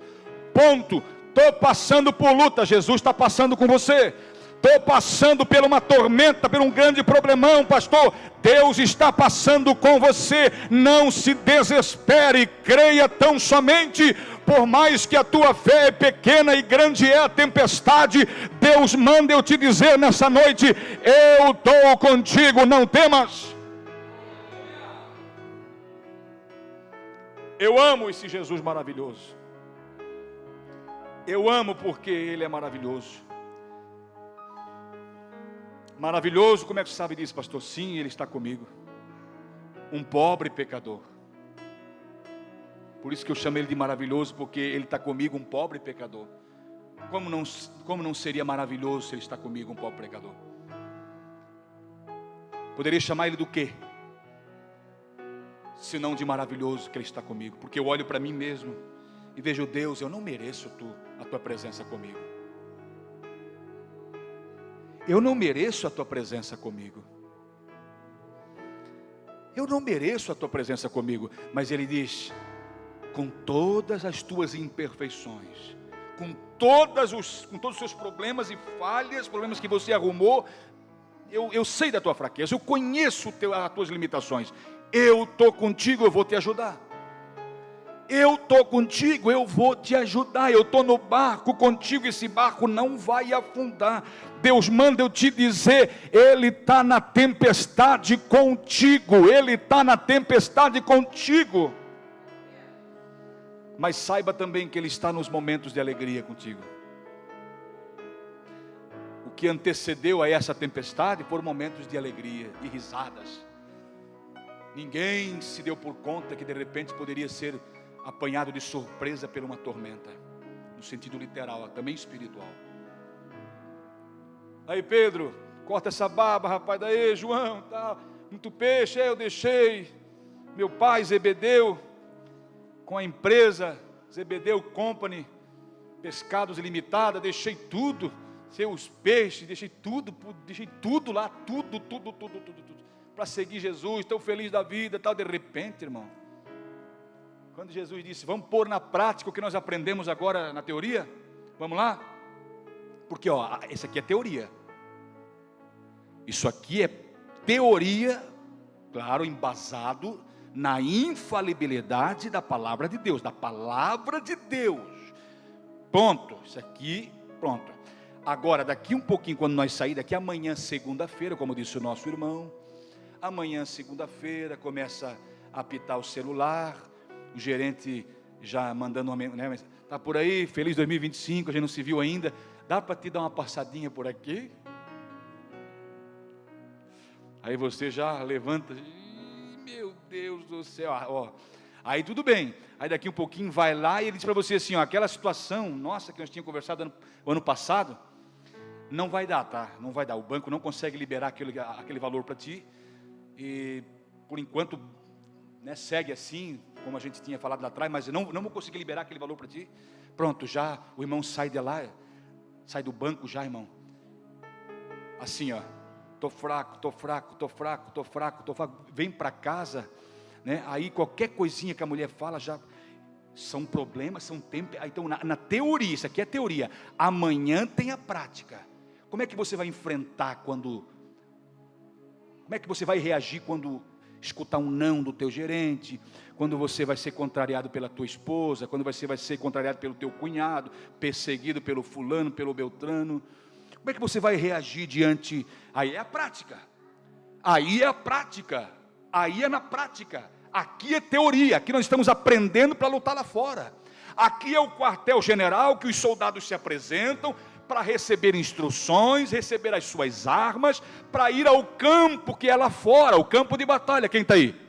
Ponto. Estou passando por luta, Jesus está passando com você. Estou passando por uma tormenta, por um grande problemão, pastor. Deus está passando com você. Não se desespere, creia tão somente. Por mais que a tua fé é pequena e grande é a tempestade, Deus manda eu te dizer nessa noite: eu estou contigo, não temas. Eu amo esse Jesus maravilhoso. Eu amo porque Ele é maravilhoso. Maravilhoso, como é que você sabe disso, pastor? Sim, Ele está comigo. Um pobre pecador. Por isso que eu chamo Ele de maravilhoso, porque Ele está comigo, um pobre pecador. Como não seria maravilhoso se Ele está comigo, um pobre pecador? Poderia chamar Ele do quê? Senão de maravilhoso que Ele está comigo. Porque eu olho para mim mesmo e vejo: Deus, eu não mereço a tua presença comigo. Eu não mereço a tua presença comigo. Eu não mereço a tua presença comigo. Mas Ele diz: com todas as tuas imperfeições, com todos os seus problemas e falhas, problemas que você arrumou, eu sei da tua fraqueza, eu conheço as tuas limitações. Eu estou contigo, eu vou te ajudar. Eu estou contigo, eu vou te ajudar. Eu estou no barco contigo, esse barco não vai afundar. Deus manda eu te dizer: Ele está na tempestade contigo. Ele está na tempestade contigo. Mas saiba também que Ele está nos momentos de alegria contigo. O que antecedeu a essa tempestade foram momentos de alegria e risadas. Ninguém se deu por conta que de repente poderia ser apanhado de surpresa por uma tormenta, no sentido literal, também espiritual. Aí Pedro, corta essa barba, rapaz, daí João, tá, muito peixe, eu deixei meu pai Zebedeu, com a empresa Zebedeu Company, Pescados Ilimitada, deixei tudo, seus peixes, deixei tudo lá, tudo, para seguir Jesus, estou feliz da vida, tal. De repente, irmão, quando Jesus disse, vamos pôr na prática o que nós aprendemos agora na teoria, vamos lá? Porque, essa aqui é teoria, isso aqui é teoria, claro, embasado na infalibilidade da palavra de Deus, ponto, isso aqui, pronto. Agora, daqui um pouquinho, quando nós sair daqui, amanhã, segunda-feira, como disse o nosso irmão, amanhã, segunda-feira, começa a apitar o celular, o gerente já mandando uma, né, está por aí, feliz 2025, a gente não se viu ainda, dá para te dar uma passadinha por aqui? Aí você já levanta, meu Deus do céu, aí tudo bem, aí daqui um pouquinho vai lá e ele diz para você assim, aquela situação, nossa, que nós tínhamos conversado ano passado, não vai dar, tá? Não vai dar, o banco não consegue liberar aquele valor para ti, e por enquanto, né, segue assim, como a gente tinha falado lá atrás, mas não vou conseguir liberar aquele valor para ti. Pronto, já o irmão sai de lá, sai do banco já, irmão, assim, estou fraco, vem para casa, né? Aí qualquer coisinha que a mulher fala já são problemas, são tempos. Então na teoria, isso aqui é teoria, amanhã tem a prática. Como é que você vai enfrentar como é que você vai reagir quando escutar um não do teu gerente, quando você vai ser contrariado pela tua esposa, quando você vai ser contrariado pelo teu cunhado, perseguido pelo fulano, pelo beltrano? Como é que você vai reagir diante? Aí é a prática, aí é na prática. Aqui é teoria, aqui nós estamos aprendendo para lutar lá fora. Aqui é o quartel-general que os soldados se apresentam para receber instruções, receber as suas armas, para ir ao campo que é lá fora, o campo de batalha. Quem está aí?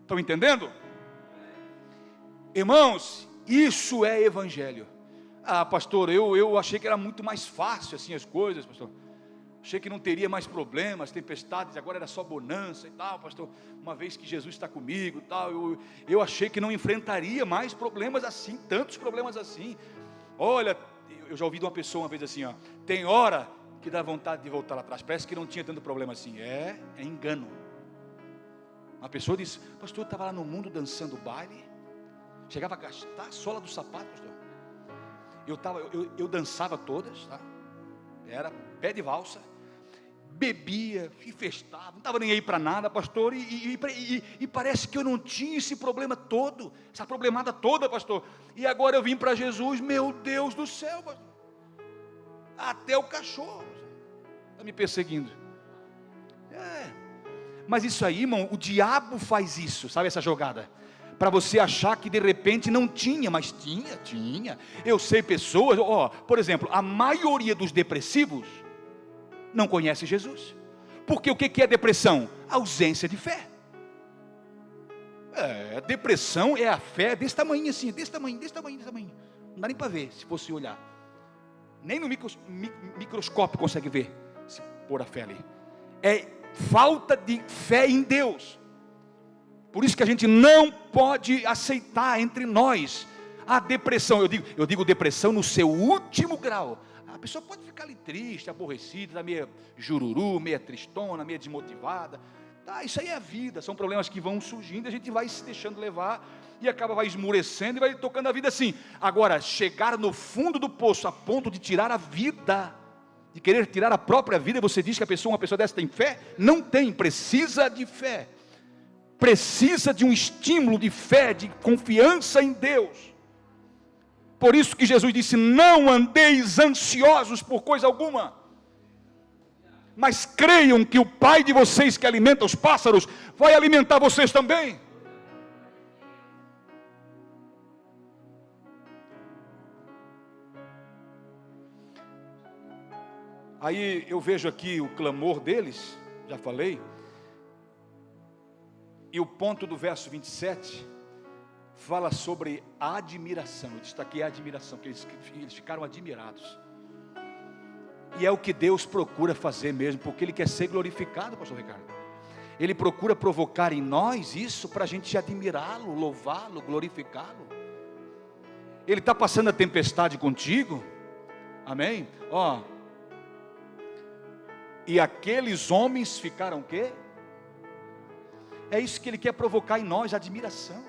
Estão entendendo? Irmãos, isso é evangelho. Pastor, eu achei que era muito mais fácil assim as coisas, pastor. Achei que não teria mais problemas, tempestades, agora era só bonança e tal, pastor. Uma vez que Jesus está comigo e tal, eu achei que não enfrentaria mais problemas assim, tantos problemas assim. Olha, eu já ouvi de uma pessoa uma vez assim, tem hora que dá vontade de voltar lá atrás, parece que não tinha tanto problema assim. É engano. Uma pessoa disse, pastor, eu estava lá no mundo dançando baile, chegava a gastar a sola do sapato, pastor. Eu dançava todas, tá? Era pé de valsa, bebia e festava, não estava nem aí para nada, pastor, e parece que eu não tinha esse problema todo, essa problemada toda, pastor, e agora eu vim para Jesus, meu Deus do céu, pastor, até o cachorro está me perseguindo. Mas isso aí, irmão, o diabo faz isso, sabe essa jogada? Para você achar que de repente não tinha, mas tinha. Eu sei pessoas, por exemplo, a maioria dos depressivos não conhece Jesus. Porque o que é depressão? Ausência de fé. Depressão é a fé desse tamanho assim, desse tamanho. Não dá nem para ver, se fosse olhar. Nem no microscópio consegue ver, se pôr a fé ali. É falta de fé em Deus. Por isso que a gente não pode aceitar entre nós a depressão. Eu digo depressão no seu último grau. A pessoa pode ficar ali triste, aborrecida, meia jururu, meia tristona, meia desmotivada. Isso aí é a vida, são problemas que vão surgindo, a gente vai se deixando levar e vai esmurecendo e vai tocando a vida assim. Agora, chegar no fundo do poço a ponto de tirar a vida, de querer tirar a própria vida, você diz que uma pessoa dessa tem fé? Não tem, precisa de fé. Precisa de um estímulo de fé, de confiança em Deus. Por isso que Jesus disse, não andeis ansiosos por coisa alguma, mas creiam que o Pai de vocês que alimenta os pássaros, vai alimentar vocês também. Aí eu vejo aqui o clamor deles, já falei. E o ponto do verso 27 fala sobre a admiração. Eu destaquei a admiração, que eles ficaram admirados. E é o que Deus procura fazer mesmo, porque Ele quer ser glorificado, pastor Ricardo. Ele procura provocar em nós isso para a gente admirá-lo, louvá-lo, glorificá-lo. Ele está passando a tempestade contigo, amém? E aqueles homens ficaram o quê? É isso que Ele quer provocar em nós, admiração.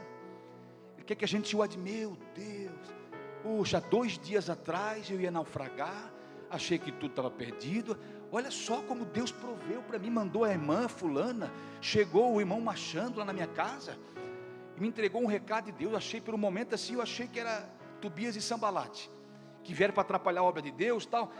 Ele quer que a gente o admire. Meu Deus, puxa, 2 dias atrás eu ia naufragar, achei que tudo estava perdido. Olha só como Deus proveu para mim, mandou a irmã fulana, chegou o irmão Machando lá na minha casa, e me entregou um recado de Deus. Achei por um momento assim, eu achei que era Tobias e Sambalate, que vieram para atrapalhar a obra de Deus, tal,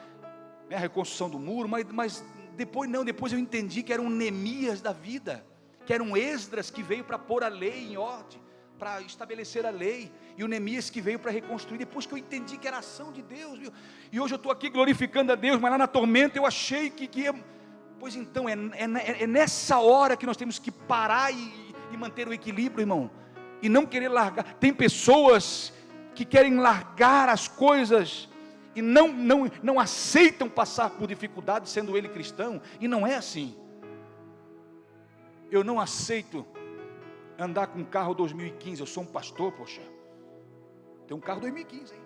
a reconstrução do muro, mas depois não, depois eu entendi que eram Neemias da vida, que eram Esdras que veio para pôr a lei em ordem, para estabelecer a lei, e o Neemias que veio para reconstruir, depois que eu entendi que era ação de Deus, viu? E hoje eu estou aqui glorificando a Deus, mas lá na tormenta eu achei que pois então, é nessa hora que nós temos que parar e manter o equilíbrio, irmão, e não querer largar. Tem pessoas que querem largar as coisas, e não aceitam passar por dificuldade, sendo ele cristão, e não é assim. Eu não aceito andar com um carro 2015, eu sou um pastor, poxa, tem um carro 2015, hein?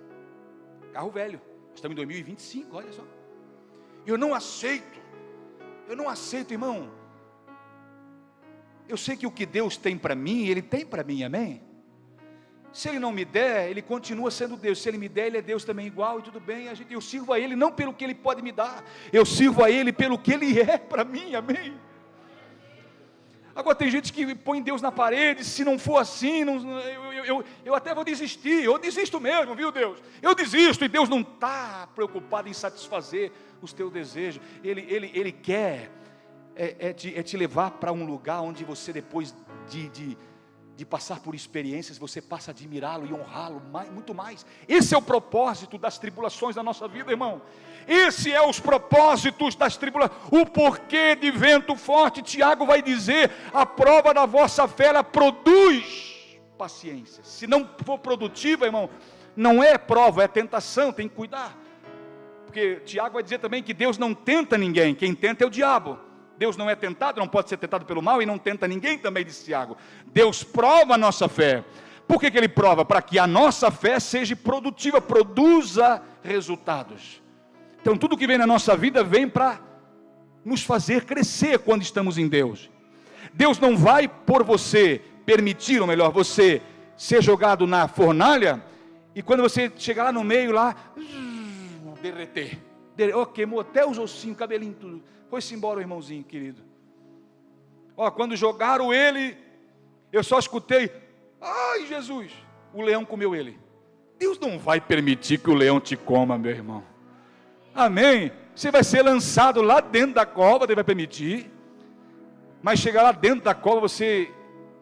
Carro velho, estamos em 2025, olha só. Eu não aceito, irmão. Eu sei que o que Deus tem para mim, Ele tem para mim, amém? Se Ele não me der, Ele continua sendo Deus. Se Ele me der, Ele é Deus também igual, e tudo bem. Eu sirvo a Ele não pelo que Ele pode me dar, eu sirvo a Ele pelo que Ele é para mim, amém? Agora tem gente que põe Deus na parede, se não for assim, eu até vou desistir, eu desisto mesmo, viu Deus? Eu desisto, e Deus não está preocupado em satisfazer os teus desejos. Ele quer te levar para um lugar onde você, depois de passar por experiências, você passa a admirá-lo e honrá-lo muito mais. Esse é o propósito das tribulações da nossa vida, irmão. Esse é os propósitos das tribulações. O porquê de vento forte, Tiago vai dizer: a prova da vossa fé, ela produz paciência. Se não for produtiva, irmão, não é prova, é tentação, tem que cuidar. Porque Tiago vai dizer também que Deus não tenta ninguém, quem tenta é o diabo. Deus não é tentado, não pode ser tentado pelo mal, e não tenta ninguém também, disse Tiago. Deus prova a nossa fé. Por que Ele prova? Para que a nossa fé seja produtiva, produza resultados. Então tudo que vem na nossa vida vem para nos fazer crescer quando estamos em Deus. Deus não vai por você permitir, ou melhor, você ser jogado na fornalha, e quando você chegar lá no meio, lá, derreter. Queimou até os ossinhos, cabelinho, tudo. Foi-se embora o irmãozinho querido. Quando jogaram ele, eu só escutei: ai Jesus, o leão comeu ele. Deus não vai permitir que o leão te coma, meu irmão. Amém? Você vai ser lançado lá dentro da cova, Deus vai permitir. Mas chegar lá dentro da cova, você,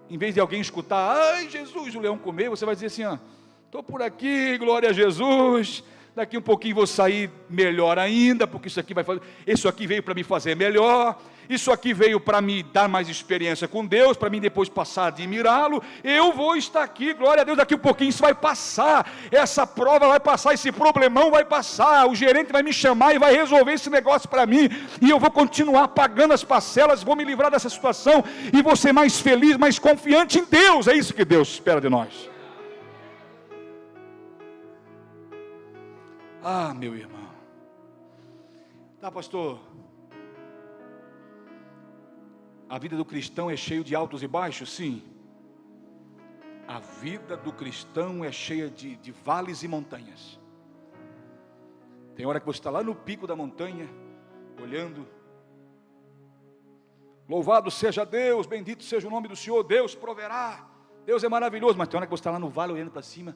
em vez de alguém escutar: ai Jesus, o leão comeu, você vai dizer assim: estou por aqui, glória a Jesus. Daqui um pouquinho vou sair melhor ainda, porque isso aqui veio para me fazer melhor, isso aqui veio para me dar mais experiência com Deus, para mim depois passar a admirá-lo. Eu vou estar aqui, glória a Deus, daqui um pouquinho isso vai passar, essa prova vai passar, esse problemão vai passar, o gerente vai me chamar e vai resolver esse negócio para mim, e eu vou continuar pagando as parcelas, vou me livrar dessa situação, e vou ser mais feliz, mais confiante em Deus. É isso que Deus espera de nós. Meu irmão. Tá, pastor? A vida do cristão é cheia de altos e baixos? Sim. A vida do cristão é cheia de vales e montanhas. Tem hora que você está lá no pico da montanha, olhando. Louvado seja Deus, bendito seja o nome do Senhor, Deus proverá. Deus é maravilhoso. Mas tem hora que você está lá no vale, olhando para cima.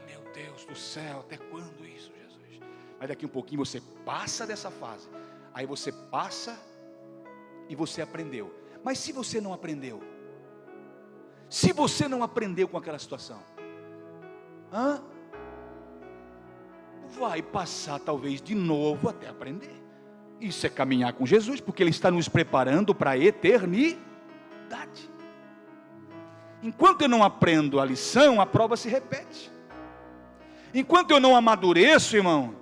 Meu Deus do céu, até quando isso, Jesus? Mas daqui um pouquinho você passa dessa fase. Aí você passa e você aprendeu. Mas se você não aprendeu? Se você não aprendeu com aquela situação, vai passar talvez de novo até aprender. Isso é caminhar com Jesus, porque Ele está nos preparando para a eternidade. Enquanto eu não aprendo a lição, a prova se repete. Enquanto eu não amadureço, irmão,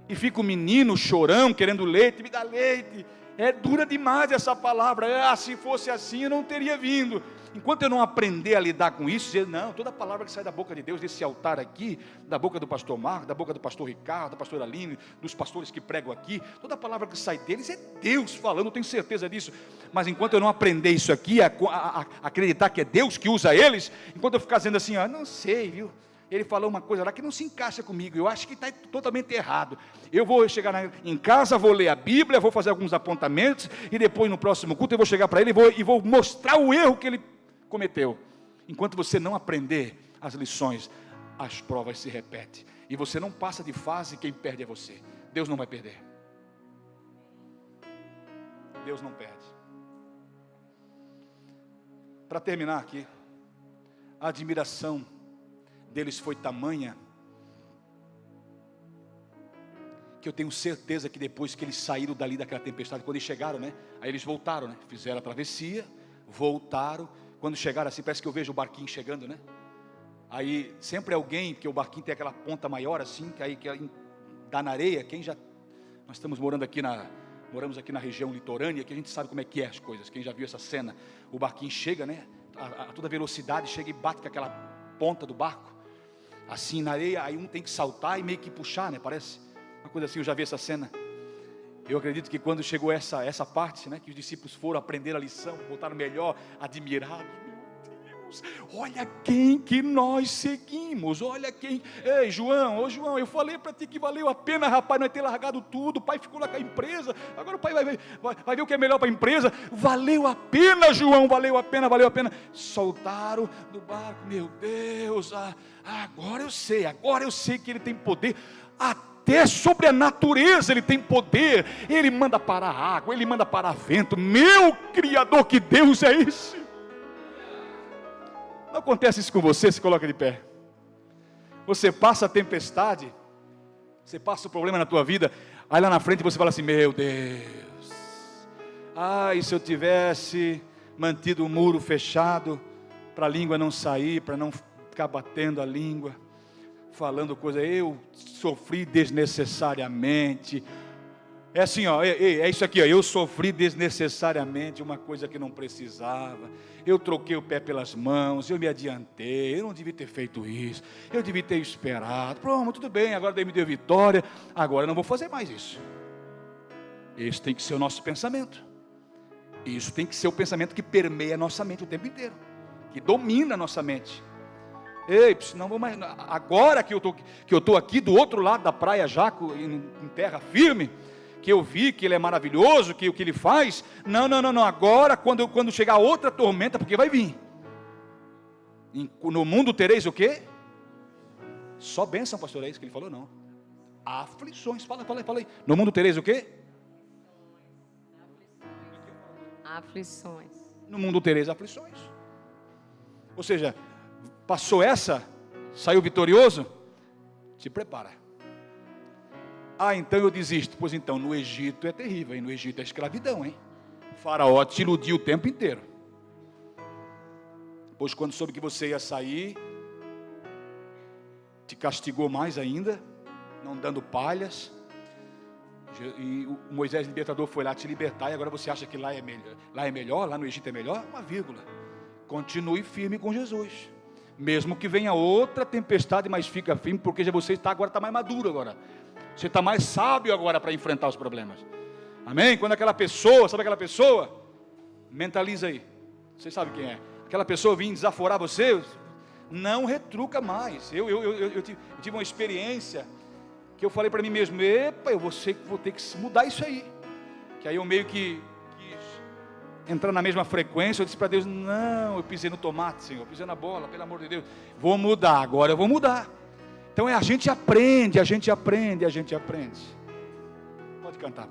e fica o menino chorão, querendo leite, me dá leite. É dura demais essa palavra. Se fosse assim eu não teria vindo. Enquanto eu não aprender a lidar com isso, dizer, não, toda palavra que sai da boca de Deus, desse altar aqui, da boca do pastor Marco, da boca do pastor Ricardo, da pastora Aline, dos pastores que pregam aqui, toda palavra que sai deles é Deus falando, eu tenho certeza disso. Mas enquanto eu não aprender isso aqui, a acreditar que é Deus que usa eles, enquanto eu ficar dizendo assim, não sei, viu? Ele falou uma coisa lá que não se encaixa comigo, eu acho que está totalmente errado. Eu vou chegar em casa, vou ler a Bíblia, vou fazer alguns apontamentos, e depois no próximo culto eu vou chegar para ele e vou mostrar o erro que ele cometeu. Enquanto você não aprender as lições, as provas se repetem, e você não passa de fase, quem perde é você. Deus não vai perder. Deus não perde. Para terminar aqui, a admiração deles foi tamanha, que eu tenho certeza que depois que eles saíram dali daquela tempestade, quando eles chegaram, aí eles voltaram, fizeram a travessia, voltaram. Quando chegaram assim, parece que eu vejo o barquinho chegando, aí sempre alguém, porque o barquinho tem aquela ponta maior assim, que dá na areia. Nós estamos moramos aqui na região litorânea, que a gente sabe como é que é as coisas. Quem já viu essa cena, o barquinho chega, a toda velocidade, chega e bate com aquela ponta do barco, assim na areia, aí um tem que saltar e meio que puxar, parece uma coisa assim. Eu já vi essa cena. Eu acredito que quando chegou essa parte, que os discípulos foram aprender a lição, voltaram melhor, admirados. Meu Deus, olha quem que nós seguimos, olha quem. Ei, João, eu falei para ti que valeu a pena, rapaz, nós ter largado tudo. O pai ficou lá com a empresa, agora o pai vai ver o que é melhor para a empresa. Valeu a pena, João, valeu a pena. Soltaram do barco, meu Deus, agora eu sei que ele tem poder, até sobre a natureza ele tem poder. Ele manda parar a água, ele manda parar vento. Meu Criador, que Deus é esse? Não acontece isso com você? Se coloca de pé. Você passa a tempestade, você passa o problema na tua vida, aí lá na frente você fala assim, meu Deus, se eu tivesse mantido o muro fechado, para a língua não sair, para não ficar batendo a língua, falando coisa, eu sofri desnecessariamente. É assim, é isso aqui, eu sofri desnecessariamente uma coisa que não precisava. Eu troquei o pé pelas mãos, eu me adiantei, eu não devia ter feito isso, eu devia ter esperado. Pronto, tudo bem, agora Deus me deu vitória, agora eu não vou fazer mais isso. Esse tem que ser o nosso pensamento. Isso tem que ser o pensamento que permeia a nossa mente o tempo inteiro, que domina a nossa mente. Ei, não vou mais. Agora que eu estou aqui do outro lado da praia, já em terra firme, que eu vi que ele é maravilhoso, que o que ele faz. Não. Agora, quando chegar outra tormenta, porque vai vir. No mundo tereis o quê? Só bênção, pastor, é isso que ele falou? Não. Aflições. Fala aí. No mundo tereis o quê? Aflições. No mundo tereis aflições. Ou seja, passou saiu vitorioso, se prepara. Então eu desisto. Pois então, no Egito é terrível, hein? No Egito é escravidão, hein? O faraó te iludiu o tempo inteiro. Pois quando soube que você ia sair, te castigou mais ainda, não dando palhas. E o Moisés libertador foi lá te libertar, e agora você acha que lá é melhor, lá no Egito é melhor? Uma vírgula. Continue firme com Jesus. Mesmo que venha outra tempestade, mas fica firme, porque você agora está mais maduro agora. Você está mais sábio agora para enfrentar os problemas. Amém? Quando aquela pessoa, sabe aquela pessoa? Mentaliza aí. Você sabe quem é? Aquela pessoa vir desaforar você, não retruca mais. Eu tive uma experiência que eu falei para mim mesmo, eu vou ter que mudar isso aí. Que aí eu meio que entrar na mesma frequência. Eu disse para Deus, não, eu pisei no tomate, Senhor, eu pisei na bola, pelo amor de Deus, vou mudar, agora eu vou mudar. Então a gente aprende. Pode cantar.